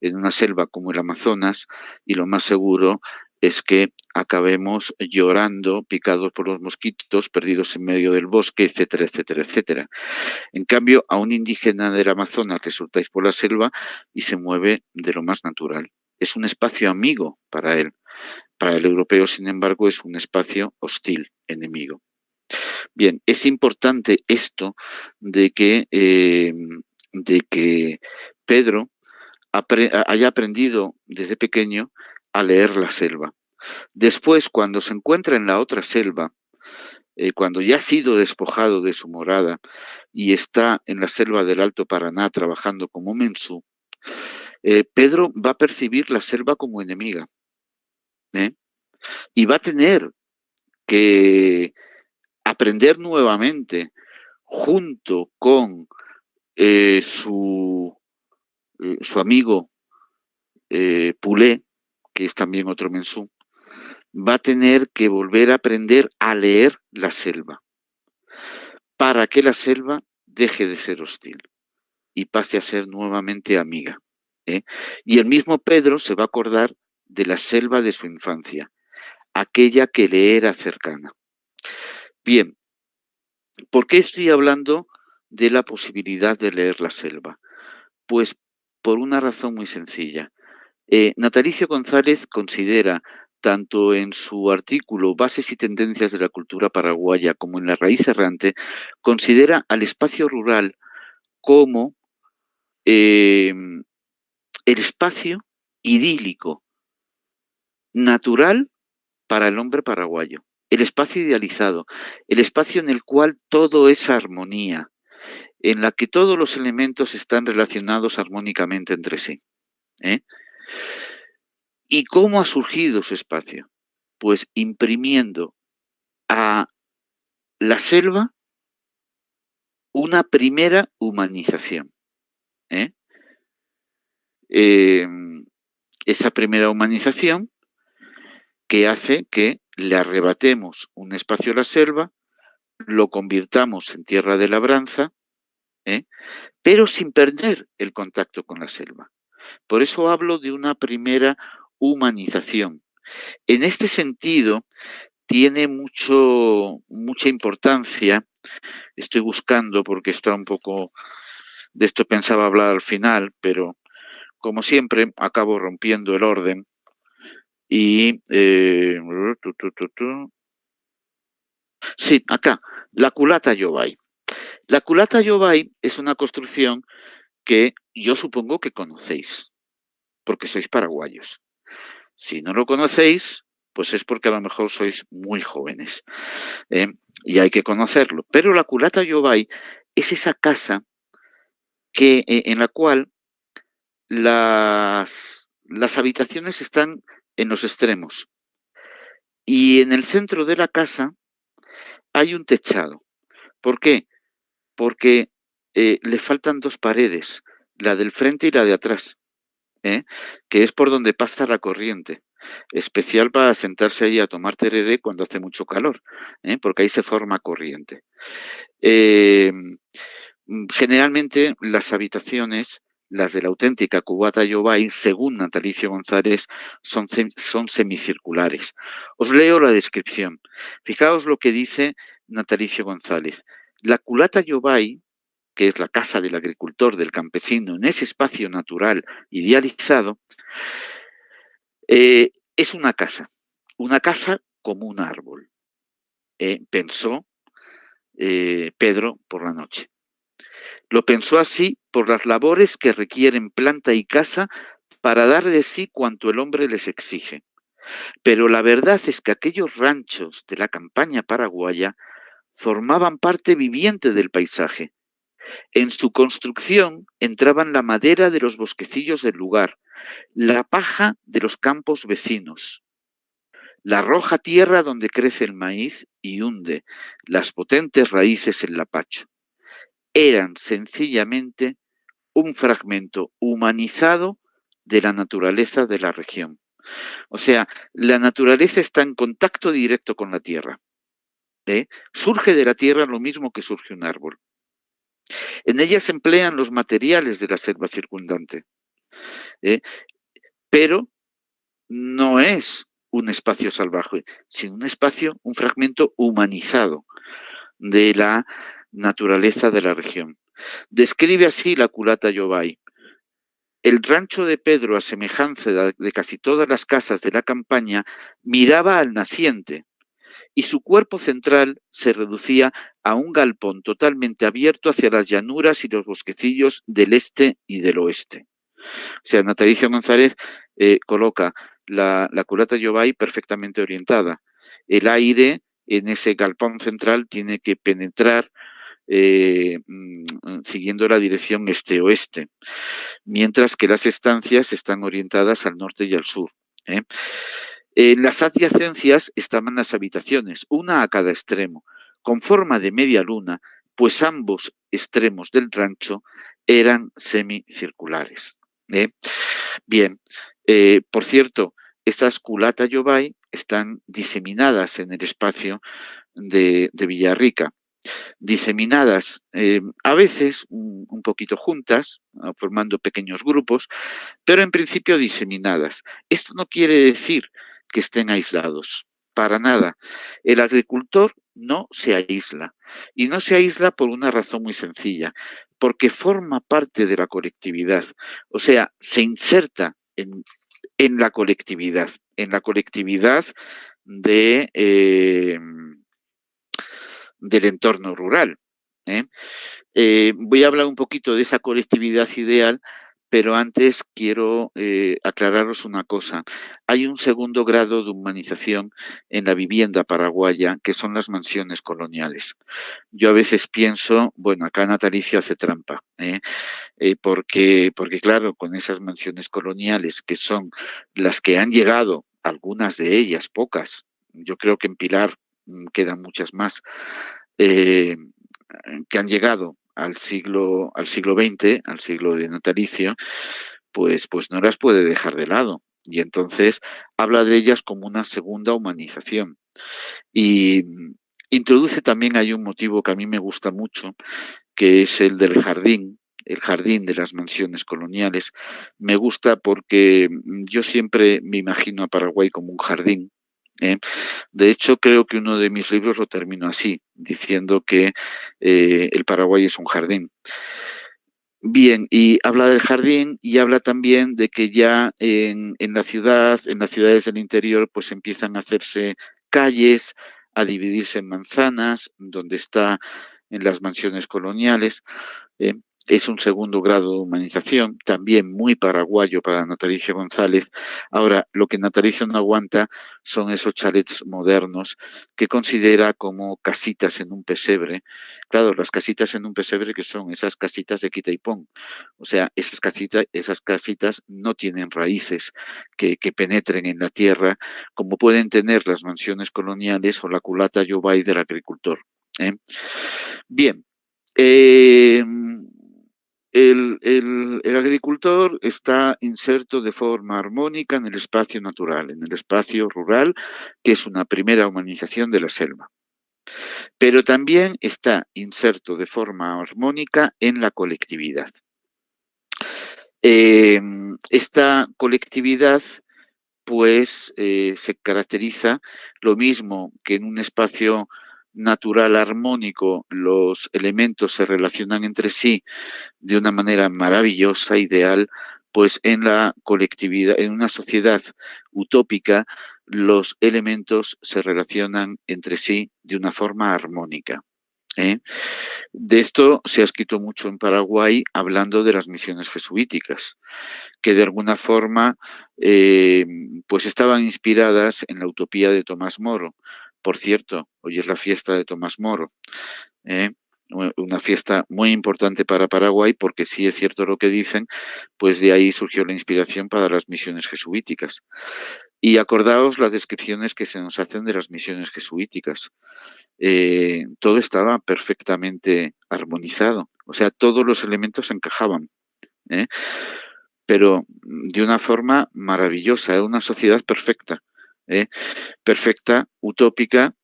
en una selva como el Amazonas y lo más seguro es que acabemos llorando, picados por los mosquitos, perdidos en medio del bosque, etcétera, etcétera, etcétera. En cambio, a un indígena del Amazonas le soltáis por la selva y se mueve de lo más natural. Es un espacio amigo para él. Para el europeo, sin embargo, es un espacio hostil, enemigo. Bien, es importante esto de que Pedro haya aprendido desde pequeño a leer la selva. Después, cuando se encuentra en la otra selva, cuando ya ha sido despojado de su morada y está en la selva del Alto Paraná trabajando como mensú, Pedro va a percibir la selva como enemiga, y va a tener que aprender nuevamente junto con su amigo Pulé, que es también otro mensú, va a tener que volver a aprender a leer la selva para que la selva deje de ser hostil y pase a ser nuevamente amiga. Y el mismo Pedro se va a acordar de la selva de su infancia, aquella que le era cercana. Bien, ¿por qué estoy hablando de la posibilidad de leer la selva? Pues por una razón muy sencilla. Natalicio González considera, tanto en su artículo Bases y tendencias de la cultura paraguaya como en La raíz errante, considera al espacio rural como el espacio idílico, natural para el hombre paraguayo, el espacio idealizado, el espacio en el cual todo es armonía, en la que todos los elementos están relacionados armónicamente entre sí. ¿Y cómo ha surgido su espacio? Pues imprimiendo a la selva una primera humanización. ¿eh? Esa primera humanización que hace que le arrebatemos un espacio a la selva, lo convirtamos en tierra de labranza, pero sin perder el contacto con la selva. Por eso hablo de una primera humanización. En este sentido, tiene mucha importancia, estoy buscando porque está un poco, de esto pensaba hablar al final, pero como siempre acabo rompiendo el orden y... sí, acá, la culata Yobay. La culata Yobay es una construcción que yo supongo que conocéis, porque sois paraguayos. Si no lo conocéis, pues es porque a lo mejor sois muy jóvenes, y hay que conocerlo. Pero la culata Yobay es esa casa en la cual las habitaciones están en los extremos y en el centro de la casa hay un techado. ¿Por qué? Porque le faltan dos paredes, la del frente y la de atrás, que es por donde pasa la corriente. Especial para sentarse ahí a tomar tereré cuando hace mucho calor, porque ahí se forma corriente. Generalmente las habitaciones, las de la auténtica Cubata Yobay, según Natalicio González, son semicirculares. Os leo la descripción. Fijaos lo que dice Natalicio González. La culata Yobay, que es la casa del agricultor, del campesino, en ese espacio natural idealizado, es una casa como un árbol, pensó Pedro por la noche. Lo pensó así por las labores que requieren planta y casa para dar de sí cuanto el hombre les exige. Pero la verdad es que aquellos ranchos de la campaña paraguaya formaban parte viviente del paisaje. En su construcción entraban la madera de los bosquecillos del lugar, la paja de los campos vecinos, la roja tierra donde crece el maíz y hunde las potentes raíces en lapacho. Eran sencillamente un fragmento humanizado de la naturaleza de la región. O sea, la naturaleza está en contacto directo con la tierra. Surge de la tierra lo mismo que surge un árbol. En ella se emplean los materiales de la selva circundante, pero no es un espacio salvaje, sino un espacio, un fragmento humanizado de la naturaleza de la región. Describe así la culata Yobay. El rancho de Pedro, a semejanza de casi todas las casas de la campaña, miraba al naciente y su cuerpo central se reducía a un galpón totalmente abierto hacia las llanuras y los bosquecillos del este y del oeste. O sea, Natalicio González coloca la culata Yobay perfectamente orientada. El aire en ese galpón central tiene que penetrar siguiendo la dirección este-oeste, mientras que las estancias están orientadas al norte y al sur. En las adyacencias estaban las habitaciones, una a cada extremo, con forma de media luna, pues ambos extremos del rancho eran semicirculares. Bien, por cierto, estas culata Yobay están diseminadas en el espacio de Villarrica. Diseminadas, a veces un poquito juntas, formando pequeños grupos, pero en principio diseminadas. Esto no quiere decir que estén aislados, para nada. El agricultor no se aísla, y no se aísla por una razón muy sencilla, porque forma parte de la colectividad, o sea, se inserta en la colectividad de... del entorno rural. Voy a hablar un poquito de esa colectividad ideal pero antes quiero aclararos una cosa. Hay un segundo grado de humanización en la vivienda paraguaya, que son las mansiones coloniales. Yo a veces pienso, bueno, acá Natalicio hace trampa, porque claro, con esas mansiones coloniales, que son las que han llegado, algunas de ellas, pocas, yo creo que en Pilar quedan muchas más, eh, que han llegado al siglo XX, al siglo de Natalicio, pues no las puede dejar de lado. Y entonces habla de ellas como una segunda humanización. Y introduce también, hay un motivo que a mí me gusta mucho, que es el del jardín, el jardín de las mansiones coloniales. Me gusta porque yo siempre me imagino a Paraguay como un jardín. ¿eh? De hecho, creo que uno de mis libros lo termino así, diciendo que el Paraguay es un jardín. Bien, y habla del jardín y habla también de que ya en la ciudad, en las ciudades del interior, pues empiezan a hacerse calles, a dividirse en manzanas, donde está en las mansiones coloniales. ¿eh? Es un segundo grado de humanización, también muy paraguayo para Natalicio González. Ahora, lo que Natalicio no aguanta son esos chalets modernos que considera como casitas en un pesebre. Claro, las casitas en un pesebre, que son esas casitas de quita y pon. O sea, esas casitas no tienen raíces que penetren en la tierra, como pueden tener las mansiones coloniales o la culata yobay del agricultor. ¿eh? Bien, eh, el agricultor está inserto de forma armónica en el espacio natural, en el espacio rural, que es una primera humanización de la selva. Pero también está inserto de forma armónica en la colectividad. Esta colectividad pues se caracteriza lo mismo que en un espacio natural armónico los elementos se relacionan entre sí de una manera maravillosa, ideal, pues en la colectividad, en una sociedad utópica, los elementos se relacionan entre sí de una forma armónica. ¿eh? De esto se ha escrito mucho en Paraguay hablando de las misiones jesuíticas, que de alguna forma pues estaban inspiradas en la utopía de Tomás Moro. Por cierto, hoy es la fiesta de Tomás Moro. ¿eh? Una fiesta muy importante para Paraguay, porque sí es cierto lo que dicen, pues de ahí surgió la inspiración para las misiones jesuíticas. Y acordaos las descripciones que se nos hacen de las misiones jesuíticas. Todo estaba perfectamente armonizado, o sea, todos los elementos encajaban, ¿eh? Pero de una forma maravillosa, una sociedad perfecta, ¿eh? Perfecta, utópica,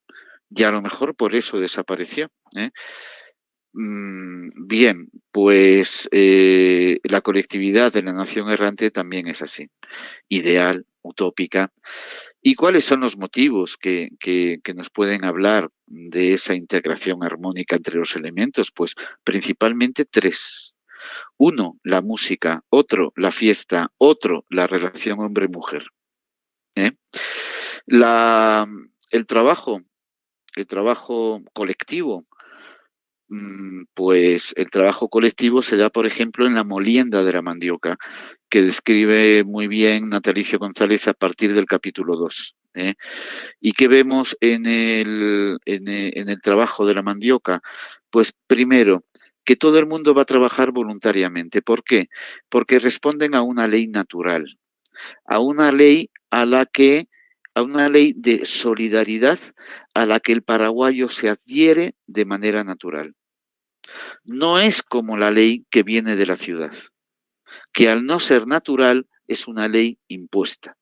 y a lo mejor por eso desapareció. Bien, pues la colectividad de la nación errante también es así, ideal, utópica. ¿Y cuáles son los motivos que nos pueden hablar de esa integración armónica entre los elementos? Pues principalmente tres. Uno, la música; otro, la fiesta; otro, la relación hombre-mujer. ¿eh? La, el trabajo, el trabajo colectivo, pues el trabajo colectivo se da, por ejemplo, en la molienda de la mandioca, que describe muy bien Natalicio González a partir del capítulo 2. ¿Y qué vemos en el trabajo de la mandioca? Pues primero, que todo el mundo va a trabajar voluntariamente. ¿Por qué? Porque responden a una ley natural, a una ley a una ley de solidaridad a la que el paraguayo se adhiere de manera natural. No es como la ley que viene de la ciudad, que al no ser natural es una ley impuesta.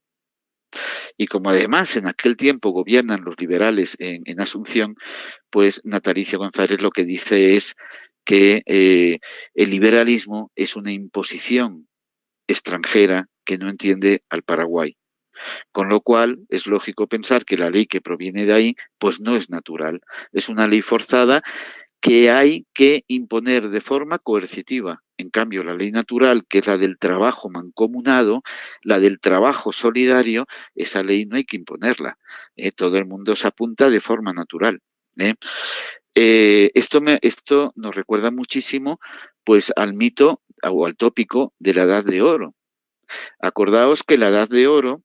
Y como además en aquel tiempo gobiernan los liberales en Asunción, pues Natalicio González lo que dice es que el liberalismo es una imposición extranjera que no entiende al Paraguay. Con lo cual es lógico pensar que la ley que proviene de ahí pues no es natural, es una ley forzada que hay que imponer de forma coercitiva. En cambio, la ley natural, que es la del trabajo mancomunado, la del trabajo solidario, esa ley no hay que imponerla. Todo el mundo se apunta de forma natural. Esto nos recuerda muchísimo pues al mito o al tópico de la Edad de Oro. Acordaos que la Edad de Oro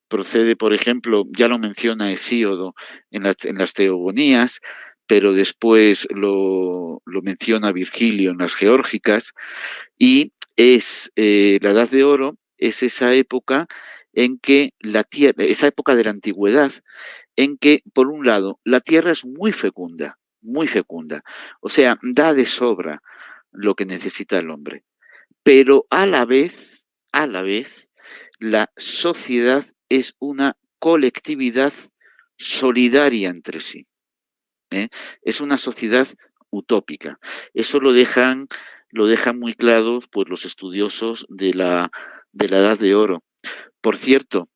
procede, por ejemplo, ya lo menciona Hesíodo en las Teogonías, pero después lo menciona Virgilio en las Geórgicas, y es la Edad de Oro es esa época en que la tierra, esa época de la antigüedad, en que, por un lado, la tierra es muy fecunda, o sea, da de sobra lo que necesita el hombre, pero a la vez, la sociedad es una colectividad solidaria entre sí. ¿Eh? Es una sociedad utópica. Eso lo dejan muy claro pues, los estudiosos de la Edad de Oro. Por cierto,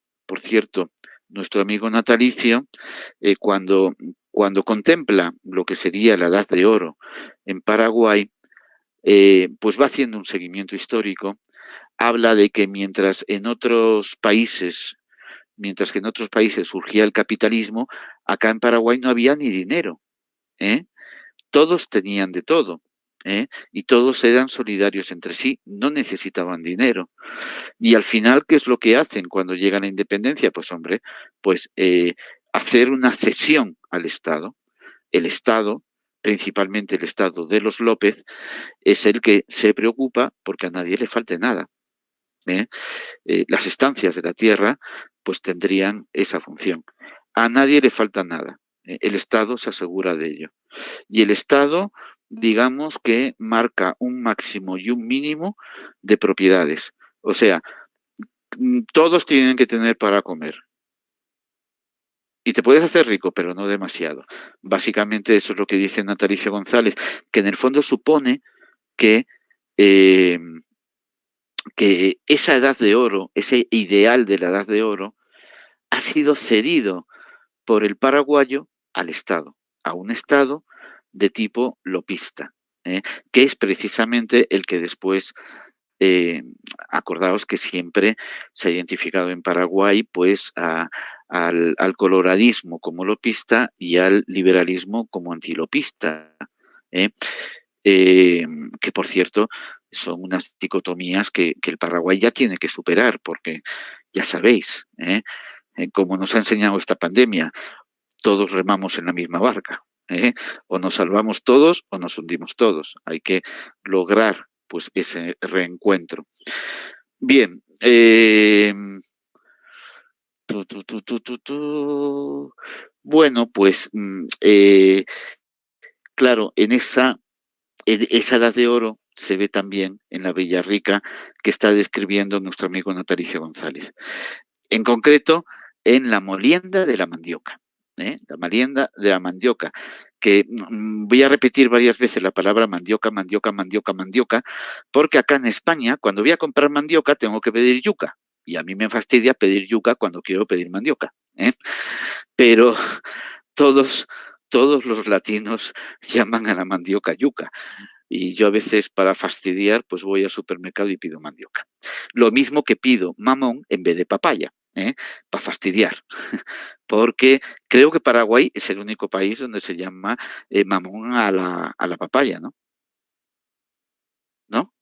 nuestro amigo natalicio, cuando contempla lo que sería la Edad de Oro en Paraguay, pues va haciendo un seguimiento histórico, habla de que mientras que en otros países surgía el capitalismo, acá en Paraguay no había ni dinero, ¿eh? Todos tenían de todo, y todos eran solidarios entre sí, no necesitaban dinero. Y al final, ¿qué es lo que hacen cuando llega la independencia? Pues hombre, pues hacer una cesión al Estado. El Estado, principalmente el Estado de los López, es el que se preocupa porque a nadie le falte nada. Las estancias de la tierra pues tendrían esa función. A nadie le falta nada. El Estado se asegura de ello. Y el Estado, digamos que marca un máximo y un mínimo de propiedades. O sea, todos tienen que tener para comer. Y te puedes hacer rico, pero no demasiado. Básicamente eso es lo que dice Natalicio González, que en el fondo supone que esa edad de oro, ese ideal de la edad de oro, ha sido cedido por el paraguayo al Estado, a un Estado de tipo lopista, que es precisamente el que después, acordaos que siempre se ha identificado en Paraguay pues al coloradismo como lopista y al liberalismo como antilopista. Que por cierto son unas dicotomías que el Paraguay ya tiene que superar, porque ya sabéis, como nos ha enseñado esta pandemia, todos remamos en la misma barca, o nos salvamos todos o nos hundimos todos. Hay que lograr pues ese reencuentro. Bien, bueno, pues claro, en esa edad de oro se ve también en la Villarrica que está describiendo nuestro amigo Natalicio González. En concreto, en la molienda de la mandioca. La molienda de la mandioca, que voy a repetir varias veces la palabra mandioca, mandioca, mandioca, mandioca, porque acá en España, cuando voy a comprar mandioca, tengo que pedir yuca. Y a mí me fastidia pedir yuca cuando quiero pedir mandioca. Pero todos los latinos llaman a la mandioca yuca. Y yo a veces para fastidiar pues voy al supermercado y pido mandioca. Lo mismo que pido mamón en vez de papaya, para fastidiar. Porque creo que Paraguay es el único país donde se llama mamón a la papaya, ¿no? ¿No?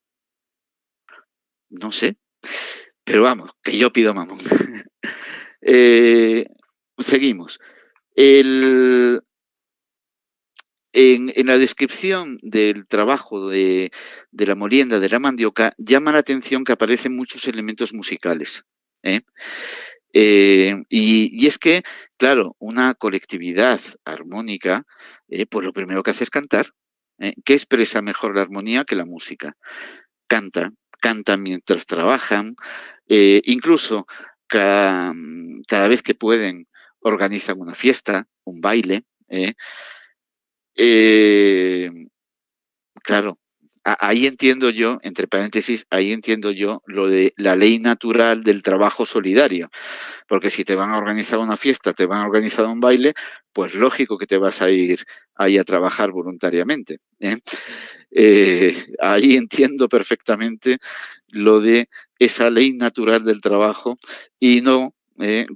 No sé. Pero vamos, que yo pido mamón. Seguimos. En la descripción del trabajo de la molienda de la mandioca llama la atención que aparecen muchos elementos musicales. Y es que, claro, una colectividad armónica, pues lo primero que hace es cantar. ¿Qué expresa mejor la armonía que la música? Cantan mientras trabajan, incluso cada vez que pueden organizan una fiesta, un baile. Eh, claro, ahí entiendo yo, entre paréntesis, ahí entiendo yo lo de la ley natural del trabajo solidario, porque si te van a organizar una fiesta, te van a organizar un baile, pues lógico que te vas a ir ahí a trabajar voluntariamente. Ahí entiendo perfectamente lo de esa ley natural del trabajo y no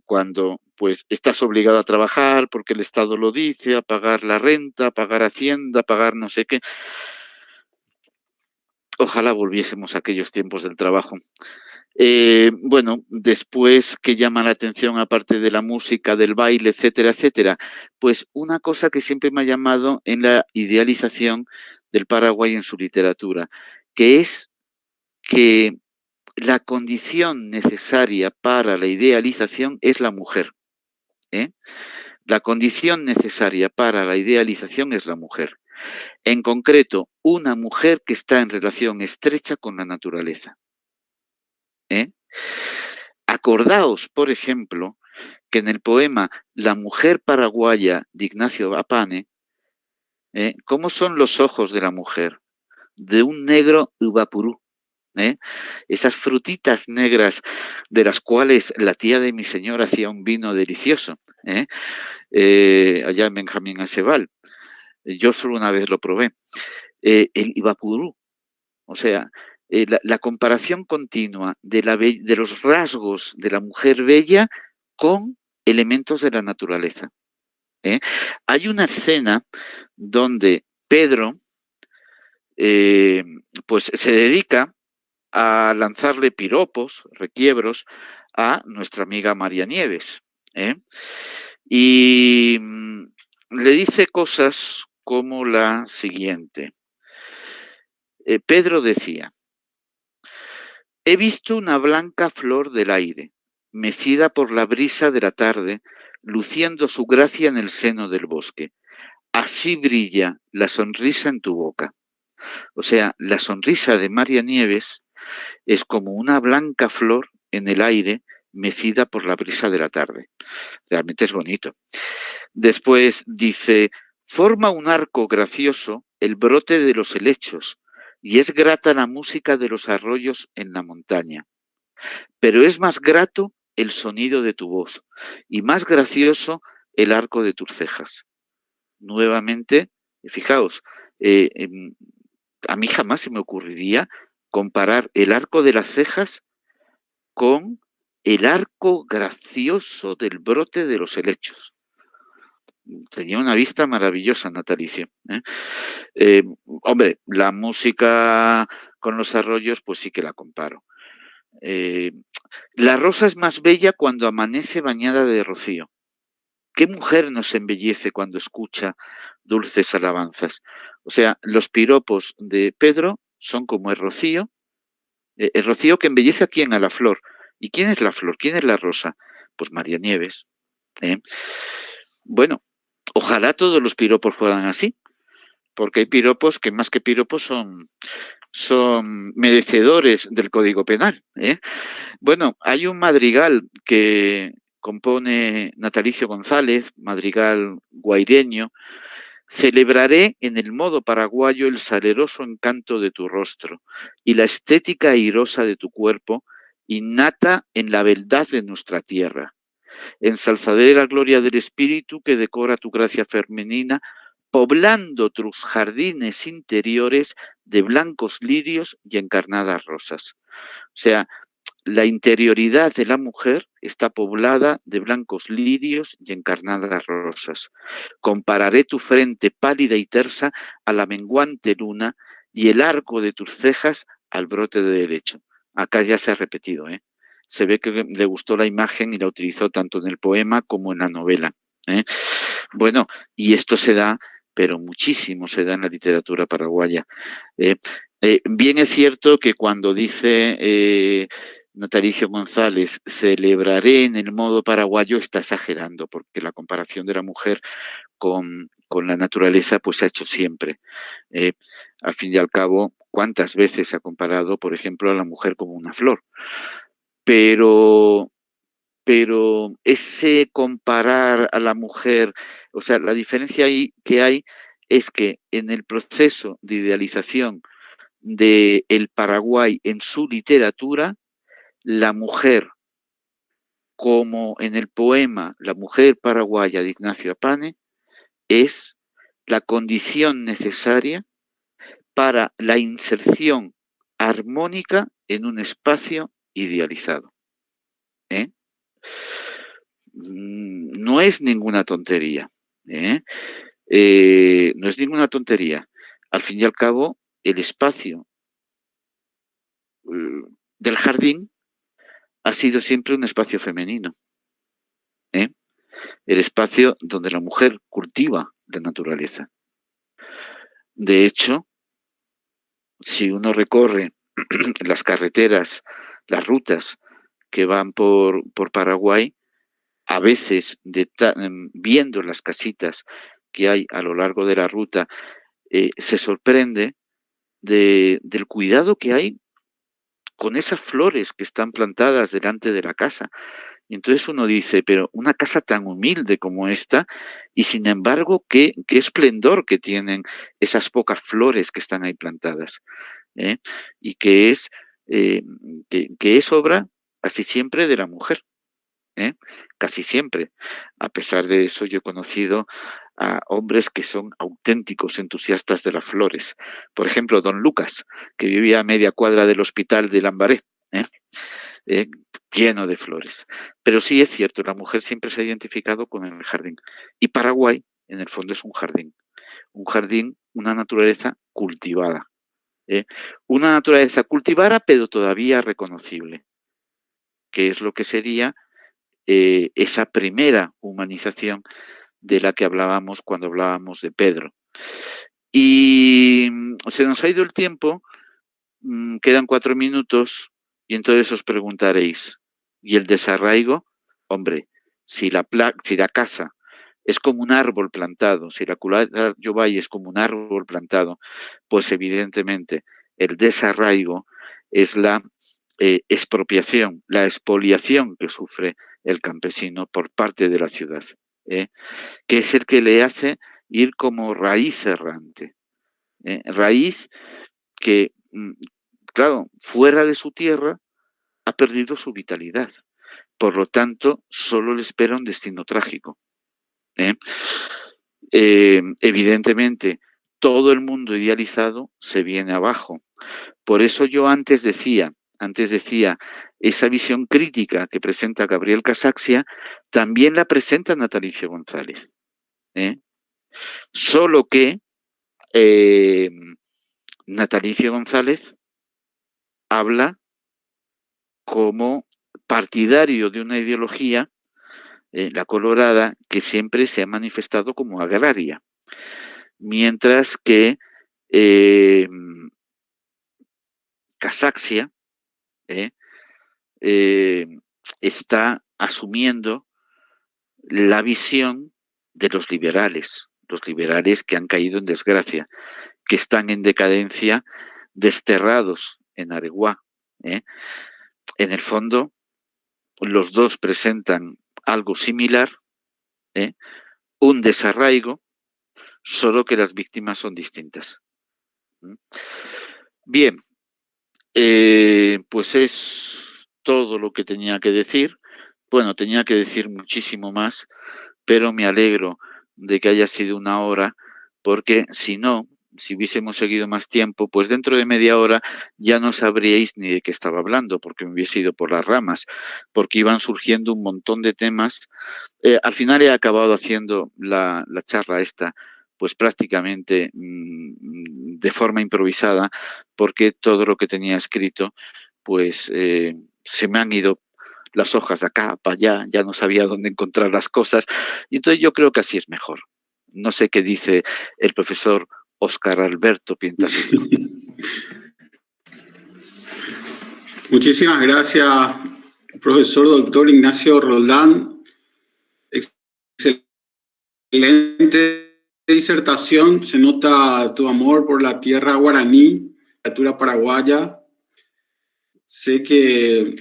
cuando pues estás obligado a trabajar porque el Estado lo dice, a pagar la renta, a pagar Hacienda, a pagar no sé qué. Ojalá volviésemos a aquellos tiempos del trabajo. Bueno, después, ¿qué llama la atención aparte de la música, del baile, etcétera, etcétera? Pues una cosa que siempre me ha llamado en la idealización del Paraguay en su literatura, que es que la condición necesaria para la idealización es la mujer, ¿eh? La condición necesaria para la idealización es la mujer. En concreto, una mujer que está en relación estrecha con la naturaleza, ¿eh? Acordaos, por ejemplo, que en el poema La mujer paraguaya de Ignacio Apane, ¿cómo son los ojos de la mujer? De un negro ubapurú. Esas frutitas negras de las cuales la tía de mi señor hacía un vino delicioso, allá en Benjamín Acebal. Yo solo una vez lo probé. El Ibapurú, o sea, la comparación continua de los rasgos de la mujer bella con elementos de la naturaleza. Hay una escena donde Pedro pues se dedica a lanzarle piropos, requiebros, a nuestra amiga María Nieves. Y le dice cosas como la siguiente. Pedro decía: he visto una blanca flor del aire, mecida por la brisa de la tarde, luciendo su gracia en el seno del bosque. Así brilla la sonrisa en tu boca. O sea, la sonrisa de María Nieves es como una blanca flor en el aire, mecida por la brisa de la tarde. Realmente es bonito. Después dice: forma un arco gracioso el brote de los helechos, y es grata la música de los arroyos en la montaña. Pero es más grato el sonido de tu voz, y más gracioso el arco de tus cejas. Nuevamente, fijaos, a mí jamás se me ocurriría comparar el arco de las cejas con el arco gracioso del brote de los helechos. Tenía una vista maravillosa, natalicio. Hombre, la música con los arroyos, pues sí que la comparo. La rosa es más bella cuando amanece bañada de rocío. ¿Qué mujer nos embellece cuando escucha dulces alabanzas? O sea, los piropos de Pedro son como el rocío que embellece a quién, a la flor. ¿Y quién es la flor? ¿Quién es la rosa? Pues María Nieves. Bueno, ojalá todos los piropos fueran así, porque hay piropos que más que piropos son merecedores del Código Penal. Bueno, hay un madrigal que compone Natalicio González, madrigal guaireño. Celebraré en el modo paraguayo el saleroso encanto de tu rostro y la estética airosa de tu cuerpo, innata en la beldad de nuestra tierra. Ensalzaré la gloria del espíritu que decora tu gracia femenina, poblando tus jardines interiores de blancos lirios y encarnadas rosas. O sea, la interioridad de la mujer está poblada de blancos lirios y encarnadas rosas. Compararé tu frente pálida y tersa a la menguante luna y el arco de tus cejas al brote de helecho. Acá ya se ha repetido, Se ve que le gustó la imagen y la utilizó tanto en el poema como en la novela. Bueno, y esto se da, pero muchísimo se da en la literatura paraguaya. Bien es cierto que cuando dice Natalicio González, celebraré en el modo paraguayo, está exagerando, porque la comparación de la mujer con la naturaleza pues se ha hecho siempre. Al fin y al cabo, ¿cuántas veces se ha comparado, por ejemplo, a la mujer como una flor? Pero ese comparar a la mujer, o sea, la diferencia ahí que hay es que en el proceso de idealización del Paraguay en su literatura, la mujer, como en el poema La mujer paraguaya de Ignacio Apane, es la condición necesaria para la inserción armónica en un espacio idealizado. No es ninguna tontería. No es ninguna tontería. Al fin y al cabo, el espacio del jardín ha sido siempre un espacio femenino, ¿eh? El espacio donde la mujer cultiva la naturaleza. De hecho, si uno recorre las carreteras, las rutas que van por Paraguay, a veces viendo las casitas que hay a lo largo de la ruta, se sorprende del cuidado que hay con esas flores que están plantadas delante de la casa. Y entonces uno dice, pero una casa tan humilde como esta, y sin embargo, qué esplendor que tienen esas pocas flores que están ahí plantadas, ¿eh? Y que es obra casi siempre de la mujer, ¿eh? Casi siempre. A pesar de eso, yo he conocido a hombres que son auténticos entusiastas de las flores. Por ejemplo, don Lucas, que vivía a media cuadra del hospital de Lambaré, ¿eh? Lleno de flores. Pero sí es cierto, la mujer siempre se ha identificado con el jardín. Y Paraguay, en el fondo, es un jardín. Un jardín, una naturaleza cultivada. Una naturaleza cultivada, pero todavía reconocible, que es lo que sería esa primera humanización de la que hablábamos cuando hablábamos de Pedro. Y se nos ha ido el tiempo, quedan 4 minutos, y entonces os preguntaréis, ¿y el desarraigo? Hombre, si la casa es como un árbol plantado, si la culata Yobay es como un árbol plantado, pues evidentemente el desarraigo es la expropiación, la expoliación que sufre el campesino por parte de la ciudad, que es el que le hace ir como raíz errante. Raíz que, claro, fuera de su tierra ha perdido su vitalidad. Por lo tanto, solo le espera un destino trágico. Evidentemente, todo el mundo idealizado se viene abajo. Por eso yo antes decía, esa visión crítica que presenta Gabriel Casaxia, también la presenta Natalicio González. Solo que Natalicio González habla como partidario de una ideología, la colorada, que siempre se ha manifestado como agraria, mientras que Casaxia está asumiendo la visión de los liberales que han caído en desgracia, que están en decadencia, desterrados en Areguá. En el fondo, los dos presentan algo similar, un desarraigo, solo que las víctimas son distintas. Bien, pues es todo lo que tenía que decir. Bueno, tenía que decir muchísimo más, pero me alegro de que haya sido 1 hora, porque si hubiésemos seguido más tiempo, pues dentro de media hora ya no sabríais ni de qué estaba hablando, porque me hubiese ido por las ramas, porque iban surgiendo un montón de temas. Al final he acabado haciendo la charla esta, pues prácticamente de forma improvisada, porque todo lo que tenía escrito, pues se me han ido las hojas de acá para allá, ya no sabía dónde encontrar las cosas, y entonces yo creo que así es mejor. No sé qué dice el profesor Óscar Alberto Pientasillo. Muchísimas gracias, profesor doctor Ignacio Roldán. Excelente disertación. Se nota tu amor por la tierra guaraní, la literatura paraguaya. Sé que,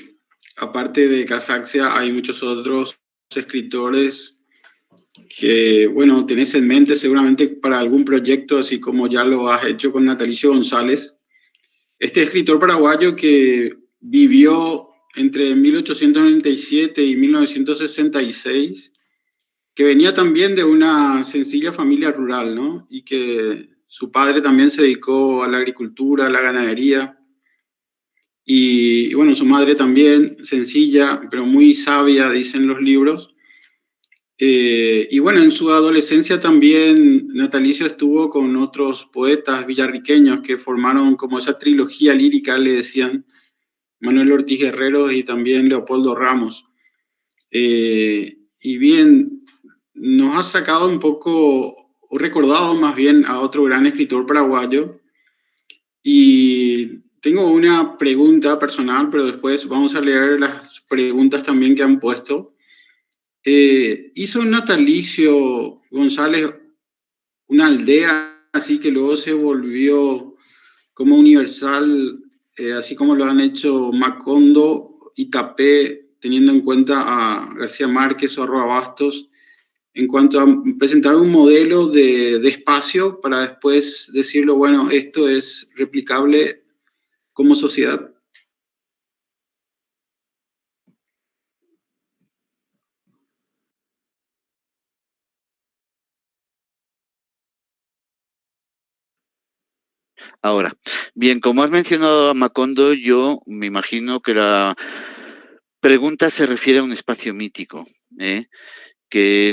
aparte de Casaxia, hay muchos otros escritores que, bueno, tenés en mente seguramente para algún proyecto, así como ya lo has hecho con Natalicio González. Este escritor paraguayo que vivió entre 1897 y 1966, que venía también de una sencilla familia rural, ¿no? Y que su padre también se dedicó a la agricultura, a la ganadería. Y bueno, su madre también, sencilla, pero muy sabia, dicen los libros. Y bueno, en su adolescencia también Natalicio estuvo con otros poetas villarriqueños que formaron como esa trilogía lírica, le decían, Manuel Ortiz Guerrero y también Leopoldo Ramos. Y bien, nos ha sacado un poco, o recordado más bien a otro gran escritor paraguayo. Y tengo una pregunta personal, pero después vamos a leer las preguntas también que han puesto. Hizo un natalicio González una aldea, así que luego se volvió como universal, así como lo han hecho Macondo y Tapé, teniendo en cuenta a García Márquez o a Roa Bastos, en cuanto a presentar un modelo de espacio para después decirlo, bueno, esto es replicable como sociedad. Ahora, bien, como has mencionado a Macondo, yo me imagino que la pregunta se refiere a un espacio mítico, ¿eh? Que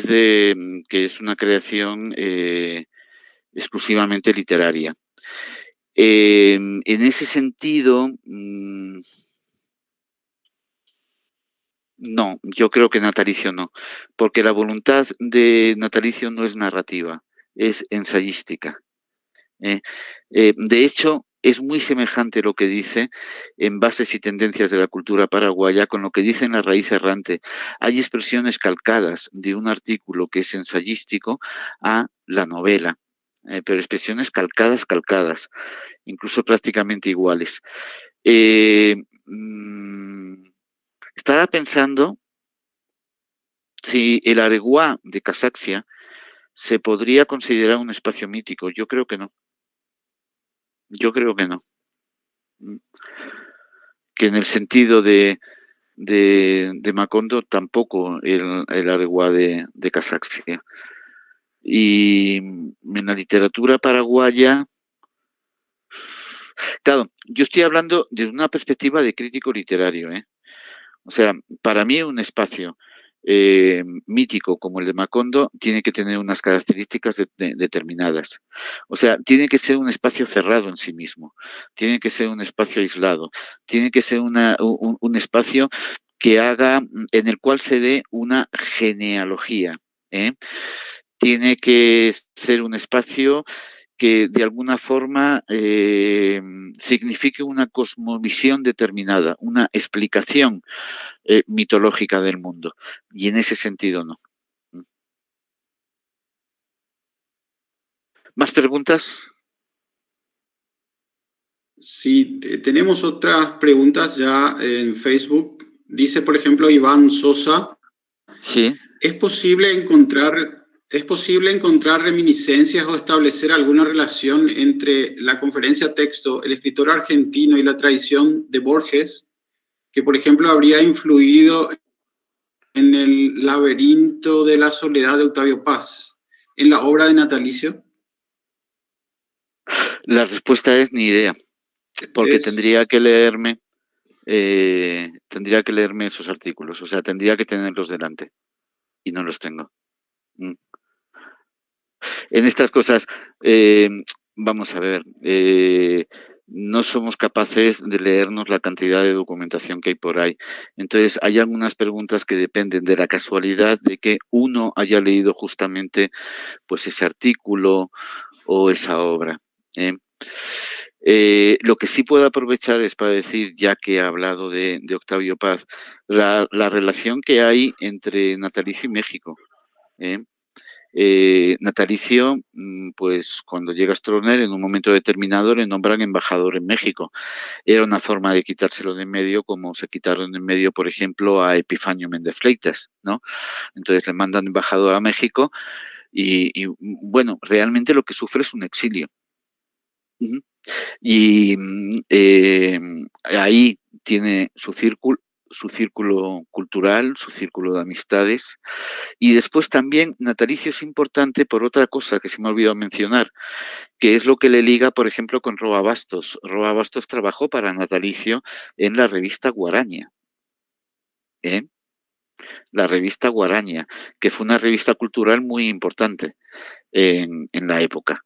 es una creación exclusivamente literaria. En ese sentido, no, yo creo que natalicio no, porque la voluntad de natalicio no es narrativa, es ensayística. ¿Eh? De hecho, es muy semejante lo que dice en Bases y tendencias de la cultura paraguaya con lo que dice en La raíz errante. Hay expresiones calcadas de un artículo que es ensayístico a la novela, pero expresiones calcadas, incluso prácticamente iguales. Eh, mm, Estaba pensando si el Areguá de Casaxia se podría considerar un espacio mítico. Yo creo que no. Yo creo que no. Que en el sentido de Macondo tampoco el Areguá de Casaxia. Y en la literatura paraguaya, claro, yo estoy hablando de una perspectiva de crítico literario, ¿eh? O sea, para mí un espacio mítico como el de Macondo tiene que tener unas características determinadas. O sea, tiene que ser un espacio cerrado en sí mismo, tiene que ser un espacio aislado, tiene que ser un espacio que haga, en el cual se dé una genealogía, ¿eh? Tiene que ser un espacio que de alguna forma signifique una cosmovisión determinada, una explicación mitológica del mundo. Y en ese sentido no. ¿Más preguntas? Sí, tenemos otras preguntas ya en Facebook. Dice, por ejemplo, Iván Sosa, Sí. ¿es posible encontrar reminiscencias o establecer alguna relación entre la conferencia texto, el escritor argentino y la tradición de Borges, que por ejemplo habría influido en el laberinto de la soledad de Octavio Paz, en la obra de Natalicio? La respuesta es ni idea, porque Es, tendría que leerme esos artículos, o sea, tendría que tenerlos delante y no los tengo. En estas cosas, vamos a ver, no somos capaces de leernos la cantidad de documentación que hay por ahí. Entonces, hay algunas preguntas que dependen de la casualidad de que uno haya leído justamente pues ese artículo o esa obra. ¿Eh? Lo que sí puedo aprovechar es para decir, ya que he hablado de Octavio Paz, la relación que hay entre Natalicio y México. ¿Eh? Natalicio, pues cuando llega Stroessner, en un momento determinado le nombran embajador en México. Era una forma de quitárselo de en medio, como se quitaron de en medio, por ejemplo, a Epifanio Méndez Fleitas, ¿no? Entonces le mandan embajador a México y bueno, realmente lo que sufre es un exilio. Uh-huh. Y ahí tiene su círculo cultural, su círculo de amistades. Y después también Natalicio es importante por otra cosa que se me ha olvidado mencionar, que es lo que le liga, por ejemplo, con Roa Bastos. Roa Bastos trabajó para Natalicio en la revista Guaraña. ¿Eh? La revista Guaraña, que fue una revista cultural muy importante en la época.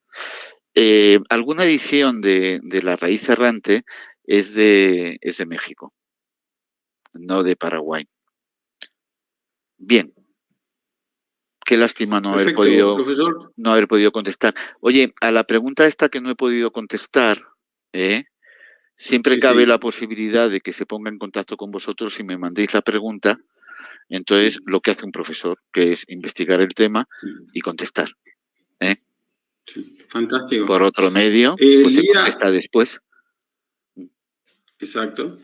Alguna edición de La raíz errante es de México. no de Paraguay. Bien. Qué lástima no haber Perfecto, profesor. podido contestar. Oye, a la pregunta esta que no he podido contestar, siempre Sí, cabe la sí. posibilidad de que se ponga en contacto con vosotros y me mandéis la pregunta. Entonces, lo que hace un profesor, que es investigar el tema y contestar. Sí, fantástico. Por otro medio, pues se Lía, contesta después. exacto.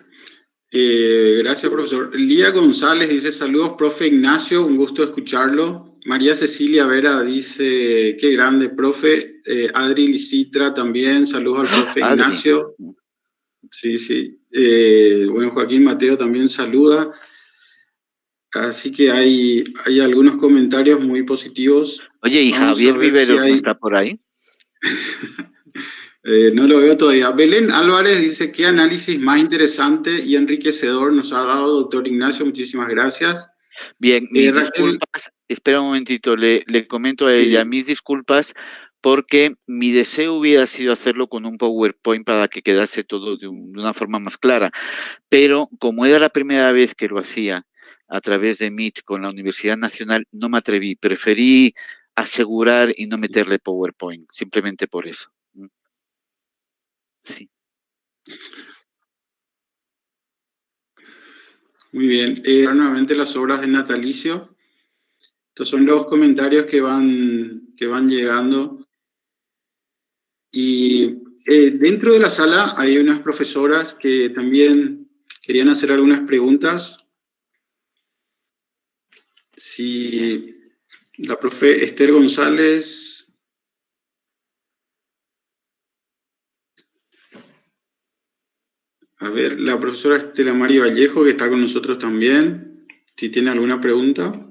Gracias, profesor. Lía González dice, saludos, profe Ignacio, un gusto escucharlo. María Cecilia Vera dice, qué grande, profe. Adri Licitra también, saludos al profe Adri. Ignacio. Sí, sí. Bueno, Joaquín Mateo también saluda. Así que hay algunos comentarios muy positivos. Oye, ¿y Vamos a Javier ver si Viveros no hay... está por ahí? No lo veo todavía. Belén Álvarez dice, qué análisis más interesante y enriquecedor nos ha dado, doctor Ignacio. Muchísimas gracias. Bien, mis Raquel, disculpas. Espera un momentito, le comento a ella sí, mis disculpas porque mi deseo hubiera sido hacerlo con un PowerPoint para que quedase todo de una forma más clara. Pero como era la primera vez que lo hacía a través de Meet con la Universidad Nacional, no me atreví. Preferí asegurar y no meterle PowerPoint, simplemente por eso. Sí. muy bien. Nuevamente las obras de natalicio. Estos son los comentarios que van llegando. Y dentro de la sala hay unas profesoras que también querían hacer algunas preguntas. Si la profe Esther González, a ver, la profesora Estela María Vallejo, que está con nosotros también, si tiene alguna pregunta.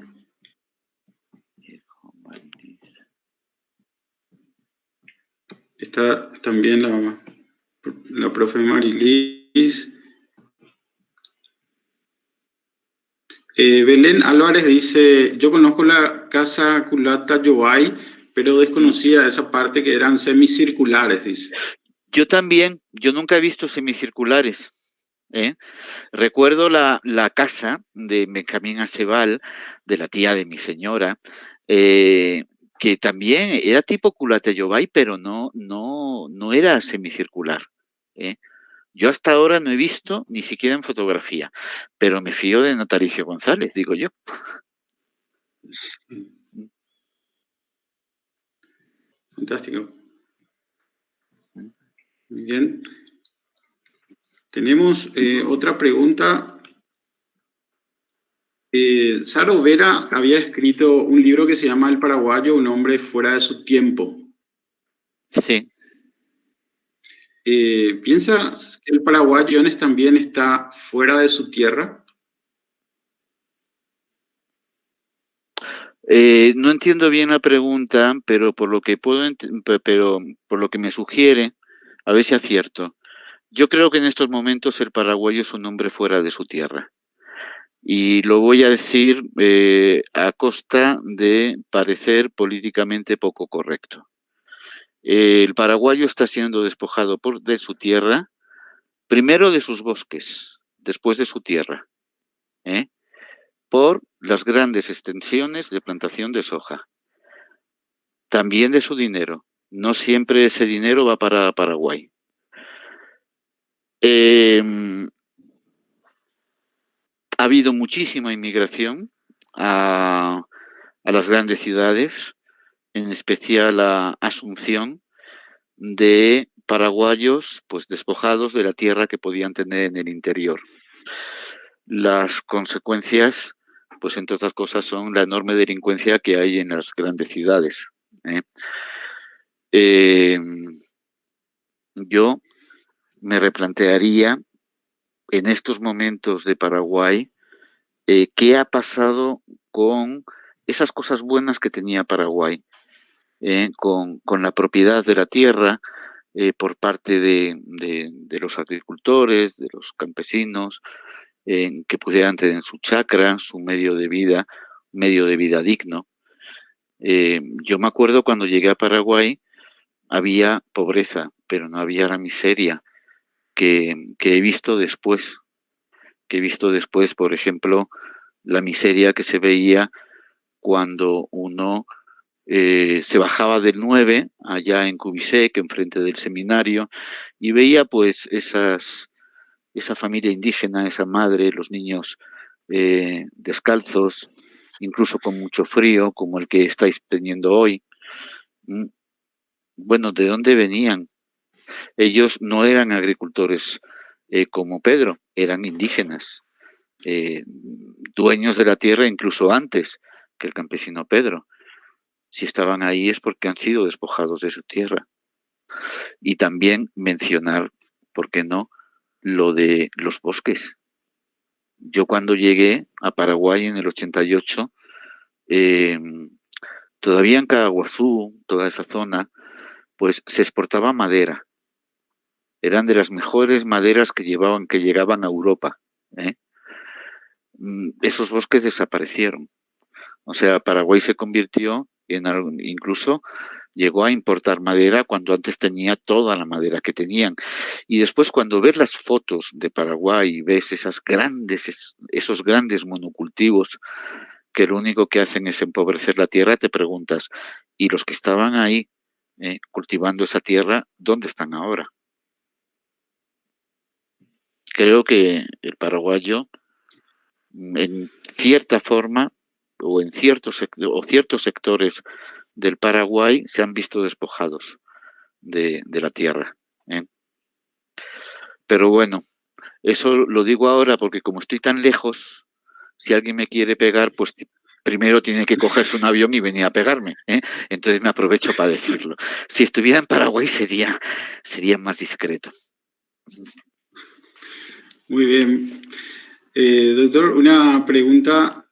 Está también la profe Marilis. Belén Álvarez dice, yo conozco la casa culata Yobay, pero desconocía esa parte que eran semicirculares, dice. Yo también, yo nunca he visto semicirculares. Recuerdo la casa de Benjamín Acebal, de la tía de mi señora, que también era tipo Culatayobay, pero no era semicircular. ¿eh? Yo hasta ahora no he visto ni siquiera en fotografía, pero me fío de Natalicio González, digo yo. Fantástico. Muy bien. Tenemos otra pregunta. Saro Vera había escrito un libro que se llama El paraguayo, un hombre fuera de su tiempo. Sí. ¿Piensas que el paraguayo también está fuera de su tierra? No entiendo bien la pregunta, pero por lo que pero por lo que me sugiere, a ver si acierto. Yo creo que en estos momentos el paraguayo es un hombre fuera de su tierra. Y lo voy a decir a costa de parecer políticamente poco correcto. El paraguayo está siendo despojado de su tierra, primero de sus bosques, después de su tierra, por las grandes extensiones de plantación de soja. También de su dinero. No siempre ese dinero va para Paraguay. Ha habido muchísima inmigración a las grandes ciudades, en especial a Asunción, de paraguayos pues despojados de la tierra que podían tener en el interior. Las consecuencias, pues entre otras cosas, son la enorme delincuencia que hay en las grandes ciudades. Yo me replantearía en estos momentos de Paraguay qué ha pasado con esas cosas buenas que tenía Paraguay, con la propiedad de la tierra por parte de los agricultores, de los campesinos, que pudieran tener su chacra, su medio de vida digno. Yo me acuerdo cuando llegué a Paraguay, había pobreza, pero no había la miseria que he visto después. que he visto después, por ejemplo, la miseria que se veía cuando uno se bajaba del 9 allá en Cubisec, enfrente del seminario, y veía pues esa familia indígena, esa madre, los niños descalzos, incluso con mucho frío, como el que estáis teniendo hoy. Bueno, ¿de dónde venían? Ellos no eran agricultores como Pedro, eran indígenas, dueños de la tierra incluso antes que el campesino Pedro. Si estaban ahí es porque han sido despojados de su tierra. Y también mencionar, ¿por qué no?, lo de los bosques. Yo cuando llegué a Paraguay en el 88, todavía en Caguazú, toda esa zona, pues se exportaba madera. Eran de las mejores maderas que llegaban a Europa, ¿eh? Esos bosques desaparecieron. O sea, Paraguay se convirtió incluso llegó a importar madera cuando antes tenía toda la madera que tenían. Y después cuando ves las fotos de Paraguay y ves esos grandes monocultivos que lo único que hacen es empobrecer la tierra, te preguntas, ¿y los que estaban ahí cultivando esa tierra, dónde están ahora? Creo que el paraguayo, en cierta forma, o en ciertos sectores del Paraguay se han visto despojados de la tierra, ¿eh? Pero bueno, eso lo digo ahora porque como estoy tan lejos, si alguien me quiere pegar, pues primero tiene que cogerse un avión y venir a pegarme, ¿eh? Entonces me aprovecho para decirlo. Si estuviera en Paraguay sería más discreto. Muy bien. Doctor, una pregunta.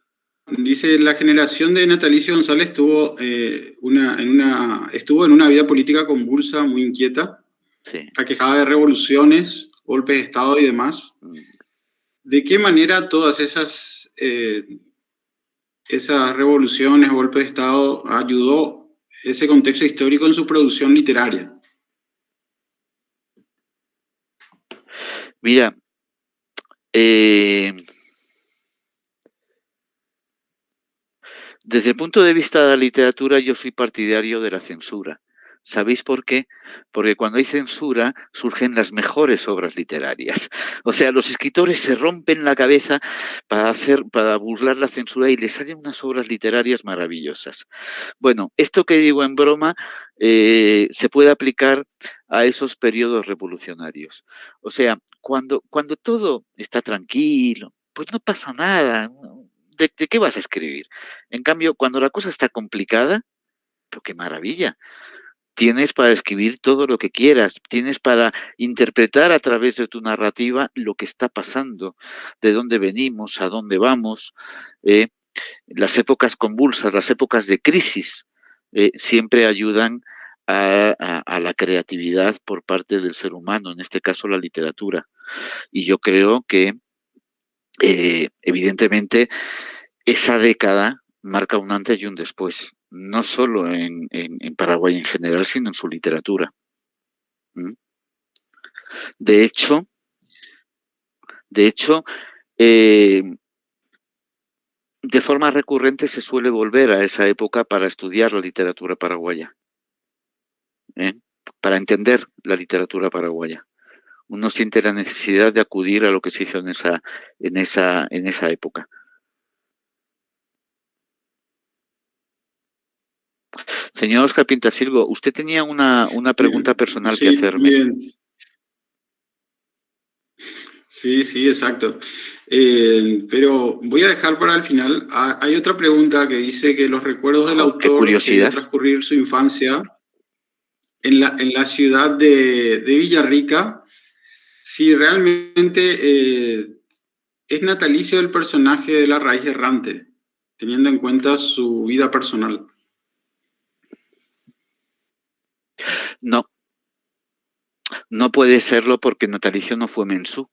Dice, la generación de Natalicio González estuvo en una vida política convulsa, muy inquieta, Sí. aquejada de revoluciones, golpes de Estado y demás. ¿De qué manera todas esas revoluciones, golpes de Estado, ayudó ese contexto histórico en su producción literaria? Mira, desde el punto de vista de la literatura, yo soy partidario de la censura. ¿Sabéis por qué? Porque cuando hay censura surgen las mejores obras literarias. O sea, los escritores se rompen la cabeza para burlar la censura y les salen unas obras literarias maravillosas. Bueno, esto que digo en broma se puede aplicar a esos periodos revolucionarios. O sea, cuando todo está tranquilo, pues no pasa nada. ¿De qué vas a escribir? En cambio, cuando la cosa está complicada, pero qué maravilla. Tienes para escribir todo lo que quieras, tienes para interpretar a través de tu narrativa lo que está pasando, de dónde venimos, a dónde vamos. Las épocas convulsas, las épocas de crisis, siempre ayudan a la creatividad por parte del ser humano, en este caso la literatura. Y yo creo que, evidentemente, esa década marca un antes y un después, no solo en Paraguay en general, sino en su literatura. De hecho, de forma recurrente se suele volver a esa época para estudiar la literatura paraguaya, para entender la literatura paraguaya. Uno siente la necesidad de acudir a lo que se hizo en esa época. Señor Oscar Pintasilgo, usted tenía una pregunta personal que hacerme. Bien. Sí, exacto. Pero voy a dejar para el final. Hay otra pregunta que dice que los recuerdos del autor que vio transcurrir su infancia en la ciudad de Villarrica, si realmente es natalicio del personaje de la raíz errante, teniendo en cuenta su vida personal. No puede serlo porque natalicio no fue mensú.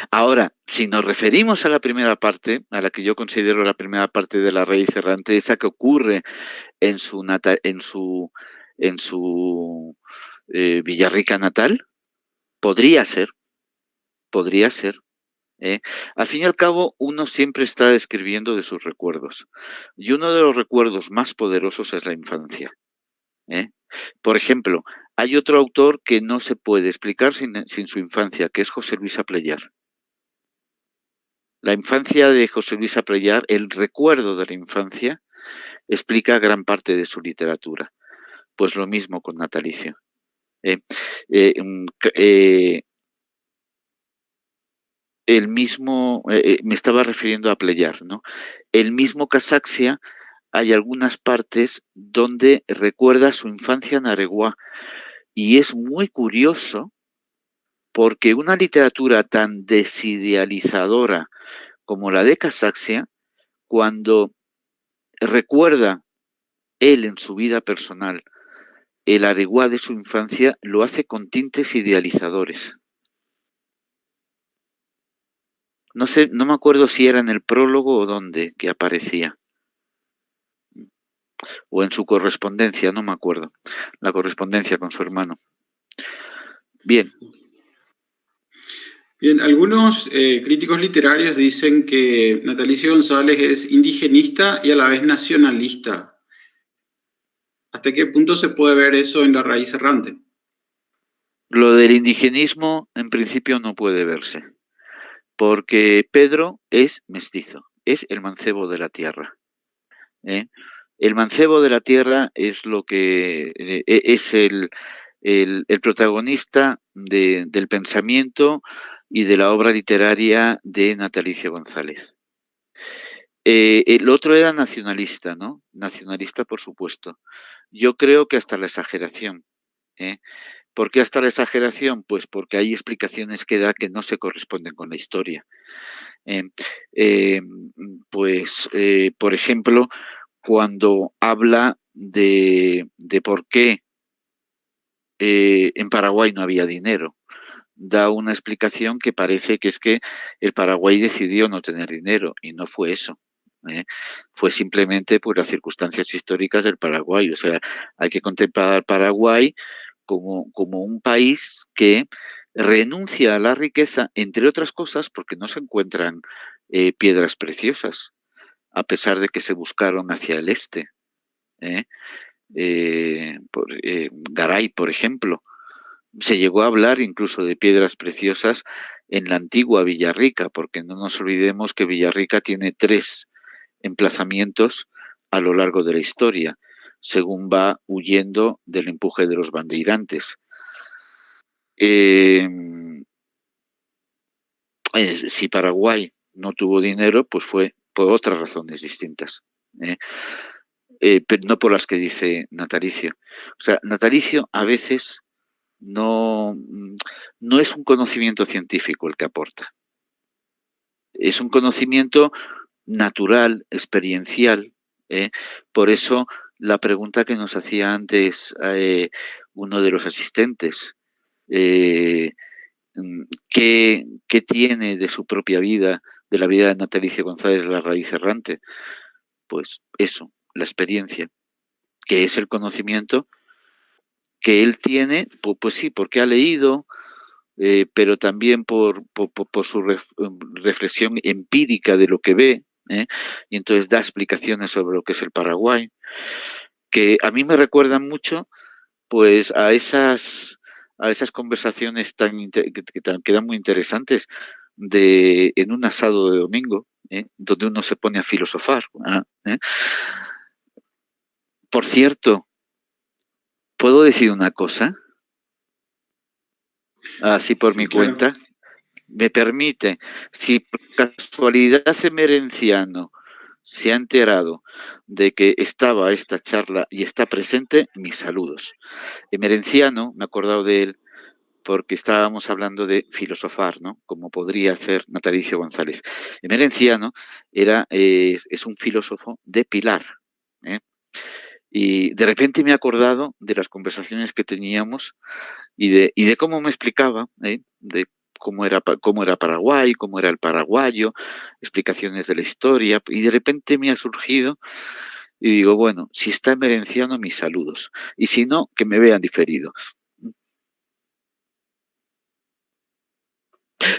Ahora, si nos referimos a la primera parte, a la que yo considero la primera parte de la raíz errante, esa que ocurre en su Villarrica natal, podría ser, Podría ser. Al fin y al cabo, uno siempre está escribiendo de sus recuerdos. Y uno de los recuerdos más poderosos es la infancia. ¿eh? Por ejemplo, hay otro autor que no se puede explicar sin su infancia, que es José Luis Aprellar. La infancia de José Luis Aprellar, el recuerdo de la infancia, explica gran parte de su literatura. Pues lo mismo con Natalicio. El mismo, me estaba refiriendo a Pleyar, ¿no? El mismo Casaxia, hay algunas partes donde recuerda su infancia en Areguá. Y es muy curioso porque una literatura tan desidealizadora como la de Casaxia, cuando recuerda él en su vida personal el Areguá de su infancia, lo hace con tintes idealizadores. No sé, no me acuerdo si era en el prólogo o dónde que aparecía. O en su correspondencia, no me acuerdo. La correspondencia con su hermano. Bien. Bien, algunos críticos literarios dicen que Natalicio González es indigenista y a la vez nacionalista. ¿Hasta qué punto se puede ver eso en La raíz errante? Lo del indigenismo en principio no puede verse, porque Pedro es mestizo, es el mancebo de la tierra. El mancebo de la tierra es lo que es el protagonista del pensamiento y de la obra literaria de Natalicio González. El otro era nacionalista, ¿no? Nacionalista, por supuesto. Yo creo que hasta la exageración. ¿Por qué hasta la exageración? Pues porque hay explicaciones que da que no se corresponden con la historia. Por ejemplo, cuando habla de por qué en Paraguay no había dinero, da una explicación que parece que es que el Paraguay decidió no tener dinero, y no fue eso. Fue simplemente por las circunstancias históricas del Paraguay. O sea, hay que contemplar al Paraguay como un país que renuncia a la riqueza, entre otras cosas, porque no se encuentran piedras preciosas, a pesar de que se buscaron hacia el este. Garay, por ejemplo. Se llegó a hablar incluso de piedras preciosas en la antigua Villarrica, porque no nos olvidemos que Villarrica tiene 3 emplazamientos a lo largo de la historia, según va huyendo del empuje de los bandeirantes. Si Paraguay no tuvo dinero, pues fue por otras razones distintas, pero no por las que dice Natalicio. O sea, Natalicio a veces no es un conocimiento científico el que aporta. Es un conocimiento natural, experiencial. Por eso la pregunta que nos hacía antes uno de los asistentes, ¿qué tiene de su propia vida, de la vida de Natalicio González La raíz errante? Pues eso, la experiencia, que es el conocimiento que él tiene, pues sí, porque ha leído, pero también por su reflexión empírica de lo que ve, y entonces da explicaciones sobre lo que es el Paraguay, que a mí me recuerdan mucho pues a esas conversaciones que quedan muy interesantes en un asado de domingo, donde uno se pone a filosofar. Por cierto, ¿puedo decir una cosa? Así por mi cuenta. Me permite, si por casualidad Emerenciano se ha enterado de que estaba esta charla y está presente, mis saludos. Emerenciano, me he acordado de él porque estábamos hablando de filosofar, ¿no? Como podría hacer Natalicio González. Emerenciano es un filósofo de Pilar, y de repente me he acordado de las conversaciones que teníamos y de cómo me explicaba, de cómo era Paraguay, cómo era el paraguayo, explicaciones de la historia, y de repente me ha surgido y digo, bueno, si está Emerenciano, mis saludos, y si no, que me vean diferido.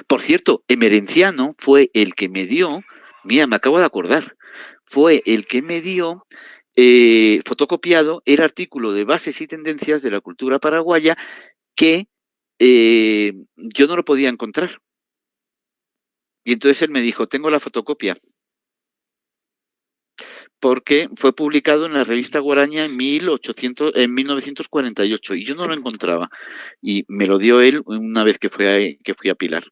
Por cierto, Emerenciano fue el que me dio, mira, me acabo de acordar, fue el que me dio fotocopiado el artículo de bases y tendencias de la cultura paraguaya que yo no lo podía encontrar. Y entonces él me dijo, tengo la fotocopia, porque fue publicado en la revista Guaraña en 1948 y yo no lo encontraba. Y me lo dio él una vez que fui a Pilar.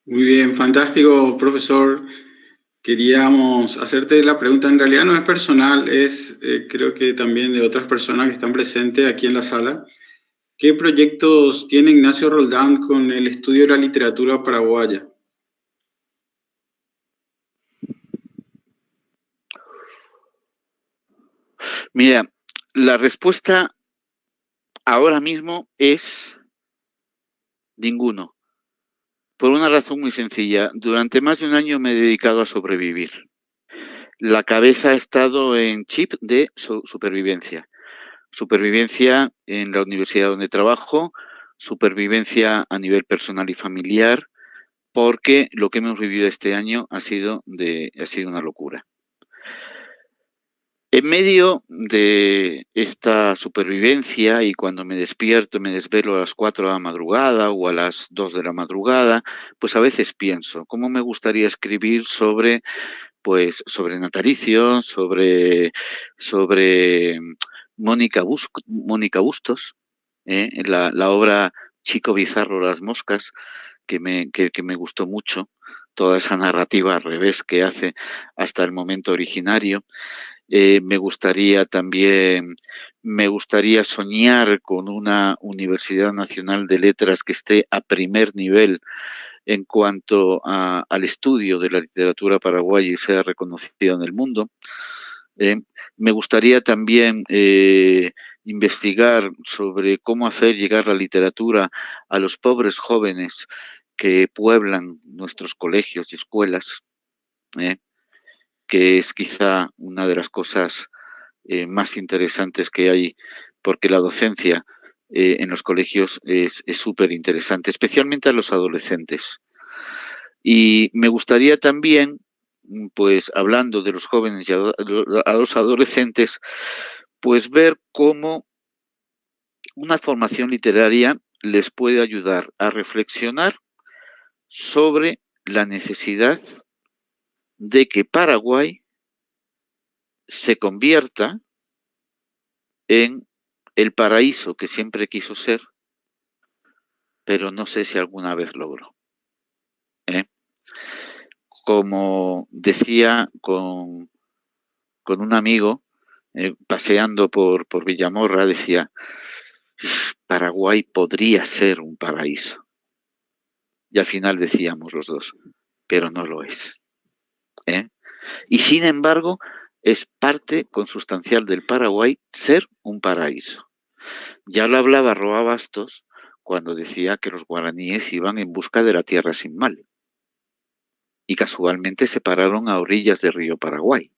Muy bien, fantástico, profesor. Queríamos hacerte la pregunta, en realidad no es personal, es creo que también de otras personas que están presentes aquí en la sala. ¿Qué proyectos tiene Ignacio Roldán con el estudio de la literatura paraguaya? Mira, la respuesta ahora mismo es ninguno. Por una razón muy sencilla. Durante más de un año me he dedicado a sobrevivir. La cabeza ha estado en chip de supervivencia. Supervivencia en la universidad donde trabajo, supervivencia a nivel personal y familiar, porque lo que hemos vivido este año ha sido una locura. En medio de esta supervivencia y cuando me despierto, me desvelo a las 4 de la madrugada o a las 2 de la madrugada, pues a veces pienso, ¿cómo me gustaría escribir sobre natalicio, sobre Mónica Bustos, la obra Chico Bizarro, Las Moscas, que me gustó mucho, toda esa narrativa al revés que hace hasta el momento originario. Me gustaría soñar con una Universidad Nacional de Letras que esté a primer nivel en cuanto al estudio de la literatura paraguaya y sea reconocida en el mundo. Me gustaría también investigar sobre cómo hacer llegar la literatura a los pobres jóvenes que pueblan nuestros colegios y escuelas, que es quizá una de las cosas más interesantes que hay, porque la docencia en los colegios es súper interesante, especialmente a los adolescentes. Y me gustaría también, pues hablando de los jóvenes y a los adolescentes, pues ver cómo una formación literaria les puede ayudar a reflexionar sobre la necesidad de que Paraguay se convierta en el paraíso que siempre quiso ser, pero no sé si alguna vez logró. Como decía con un amigo, paseando por Villamorra, decía, Paraguay podría ser un paraíso. Y al final decíamos los dos, pero no lo es. Y sin embargo, es parte consustancial del Paraguay ser un paraíso. Ya lo hablaba Roa Bastos cuando decía que los guaraníes iban en busca de la tierra sin mal. Y casualmente se pararon a orillas del río Paraguay.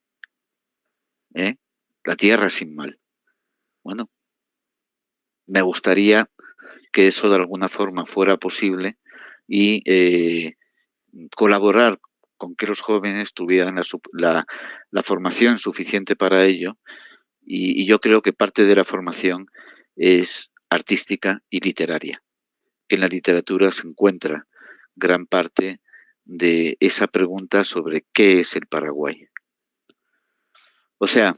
La tierra sin mal. Bueno, me gustaría que eso de alguna forma fuera posible y colaborar con que los jóvenes tuvieran la formación suficiente para ello. Y yo creo que parte de la formación es artística y literaria, que en la literatura se encuentra gran parte de esa pregunta sobre qué es el Paraguay. O sea,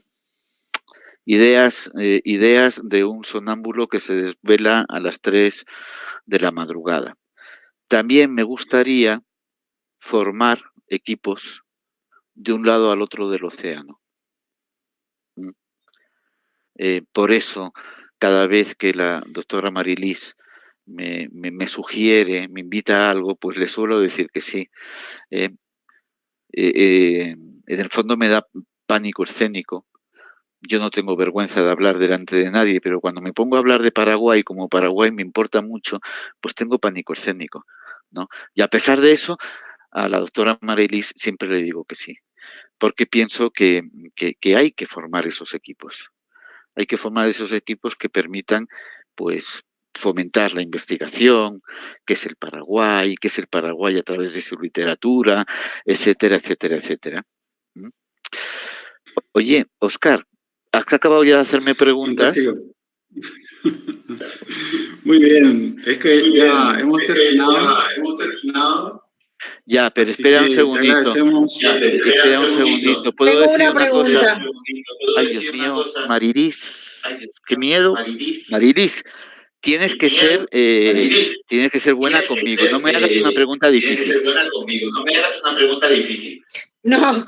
ideas de un sonámbulo que se desvela a las 3 de la madrugada. También me gustaría formar equipos de un lado al otro del océano. Por eso, cada vez que la doctora Marilis me sugiere, me invita a algo, pues le suelo decir que sí. En el fondo me da pánico escénico. Yo no tengo vergüenza de hablar delante de nadie, pero cuando me pongo a hablar de Paraguay, como Paraguay me importa mucho, pues tengo pánico escénico, ¿no? Y a pesar de eso, a la doctora Marilis siempre le digo que sí, porque pienso que hay que formar esos equipos. Hay que formar esos equipos que permitan, pues, fomentar la investigación, qué es el Paraguay a través de su literatura, etcétera, etcétera, etcétera. Oye, Óscar, ¿has acabado ya de hacerme preguntas? Fantástico. Muy bien, es que ya hemos terminado. Ya, pero Así espera un que te segundito. agradecemos. Espera un segundito. ¿Puedo Tengo decir una una cosa? pregunta. Ay, Dios mío, Marilis, qué miedo. Marilis, tienes que ser buena conmigo. No me hagas una pregunta difícil. No.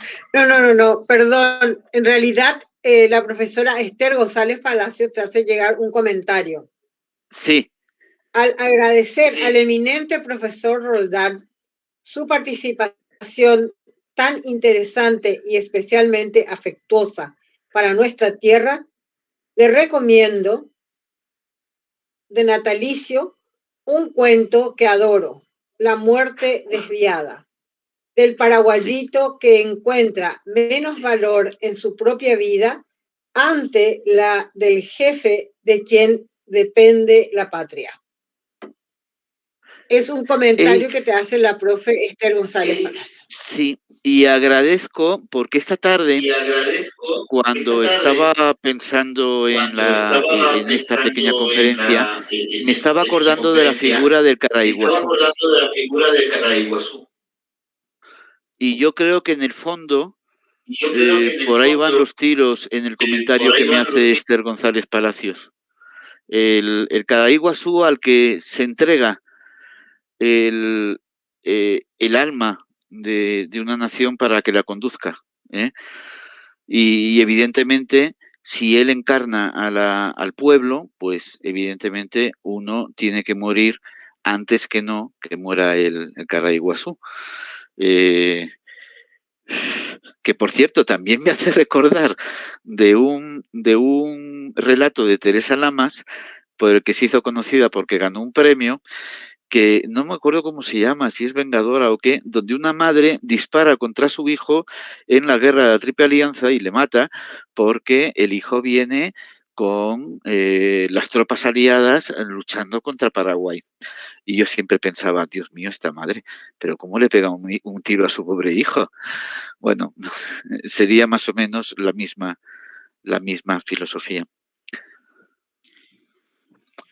Perdón. En realidad, la profesora Esther González Palacio te hace llegar un comentario. Sí. Al agradecer al eminente profesor Roldán su participación tan interesante y especialmente afectuosa para nuestra tierra, le recomiendo de natalicio un cuento que adoro, La muerte desviada, del paraguayito que encuentra menos valor en su propia vida ante la del jefe de quien depende la patria. Es un comentario que te hace la profe Esther González Palacio. Sí, y agradezco porque esta tarde, cuando estaba pensando en esta pequeña conferencia, me estaba acordando de la figura del Caraiguazú. Y yo creo que en el fondo, por ahí van los tiros en el comentario que me hace Esther González Palacios. El Caraiguazú al que se entrega el alma de una nación para que la conduzca. Y evidentemente, si él encarna al pueblo, pues evidentemente uno tiene que morir antes que muera el Caraiguazú. Que por cierto también me hace recordar de un relato de Teresa Lamas, por el que se hizo conocida porque ganó un premio, que no me acuerdo cómo se llama, si es Vengadora o qué, donde una madre dispara contra su hijo en la guerra de la Triple Alianza y le mata porque el hijo viene con las tropas aliadas luchando contra Paraguay. Y yo siempre pensaba, Dios mío, esta madre, pero ¿cómo le pega un tiro a su pobre hijo? Bueno, sería más o menos la misma filosofía.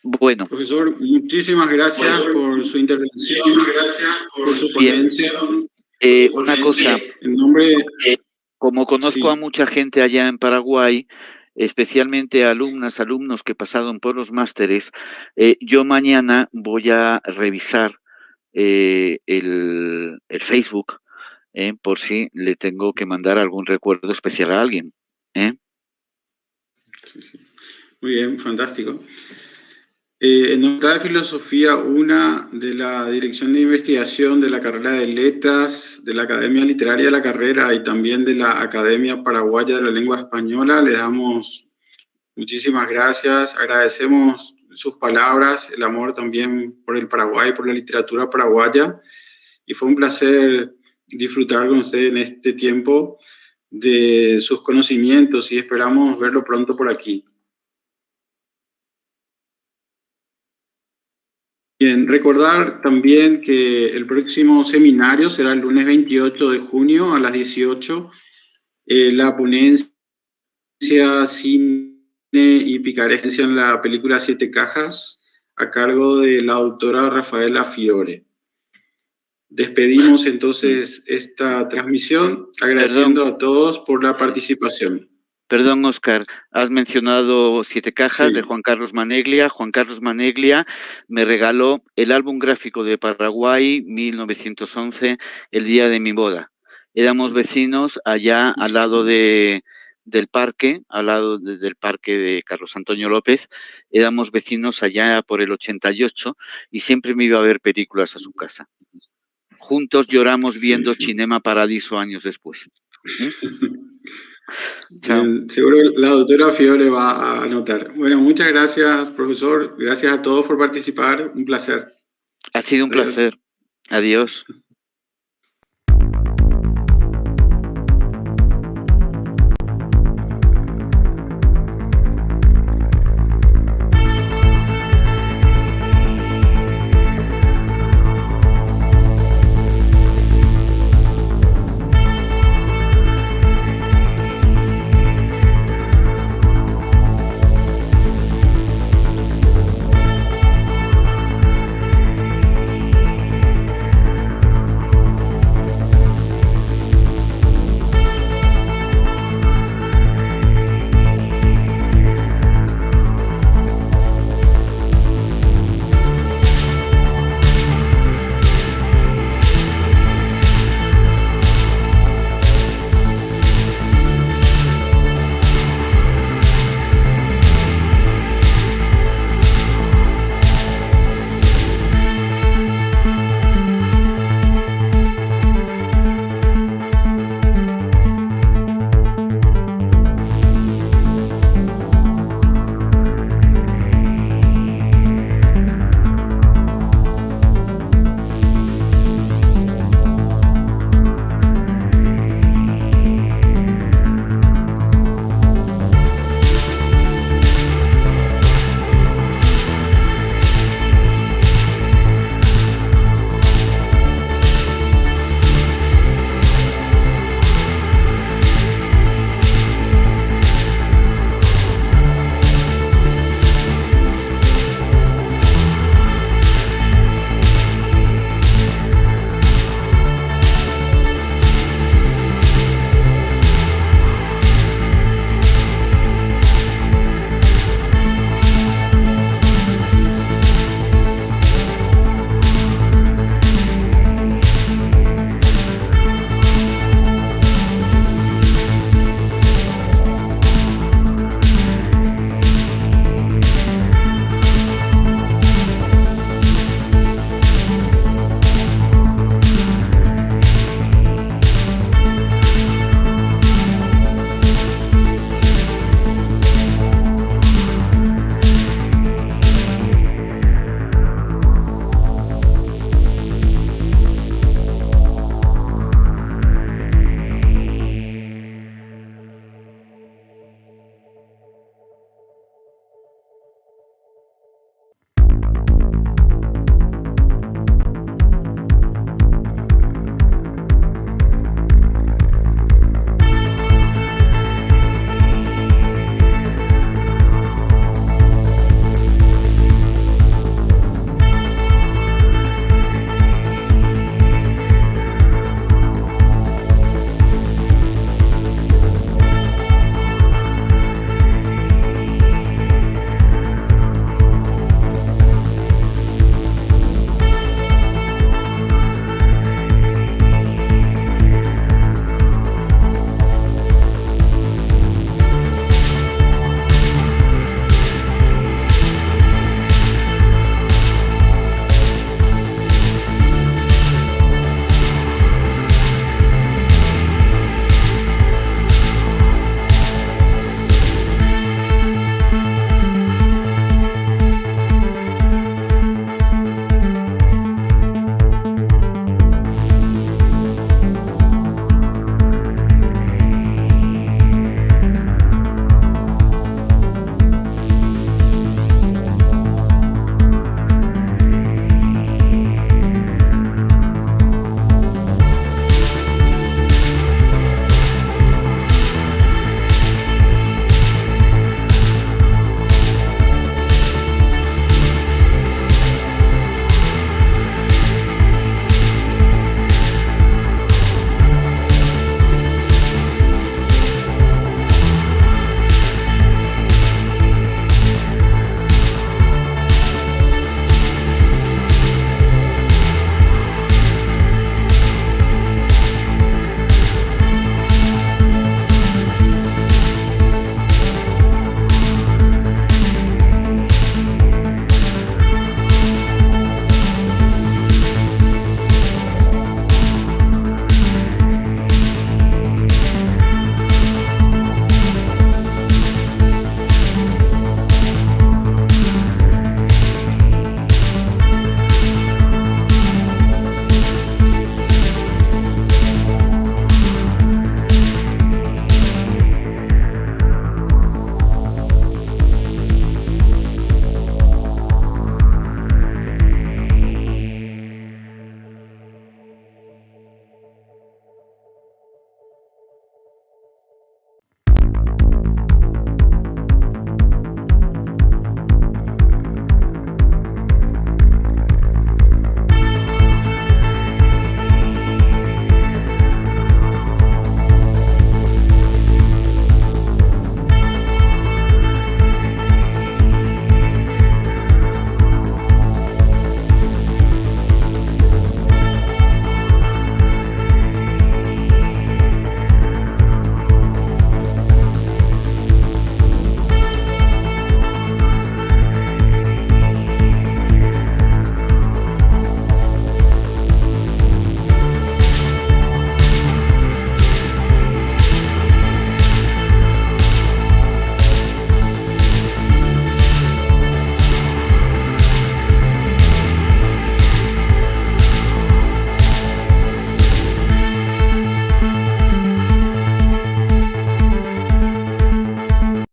Bueno. Profesor, muchísimas gracias por su intervención, por su ponencia. Una cosa, en nombre, como conozco a mucha gente allá en Paraguay, especialmente alumnos que pasaron por los másteres, yo mañana voy a revisar el Facebook por si le tengo que mandar algún recuerdo especial a alguien. Sí. Muy bien, fantástico. En Unidad de Filosofía 1 de la Dirección de Investigación de la Carrera de Letras, de la Academia Literaria de la Carrera y también de la Academia Paraguaya de la Lengua Española, les damos muchísimas gracias, agradecemos sus palabras, el amor también por el Paraguay, por la literatura paraguaya, y fue un placer disfrutar con usted en este tiempo de sus conocimientos y esperamos verlo pronto por aquí. Bien, recordar también que el próximo seminario será el lunes 28 de junio a las 18. La ponencia Cine y Picaresca en la película Siete Cajas, a cargo de la doctora Rafaela Fiore. Despedimos entonces esta transmisión, agradeciendo a todos por la participación. Perdón, Óscar, has mencionado Siete Cajas de Juan Carlos Maneglia. Juan Carlos Maneglia me regaló el álbum gráfico de Paraguay 1911, el día de mi boda. Éramos vecinos allá al lado del parque, al lado del parque de Carlos Antonio López. Éramos vecinos allá por el 88 y siempre me iba a ver películas a su casa. Juntos lloramos viendo Cinema Paradiso años después. Bien, seguro la doctora Fiore va a anotar. Bueno, muchas gracias, profesor. Gracias a todos por participar. Un placer. Ha sido un placer. Adiós.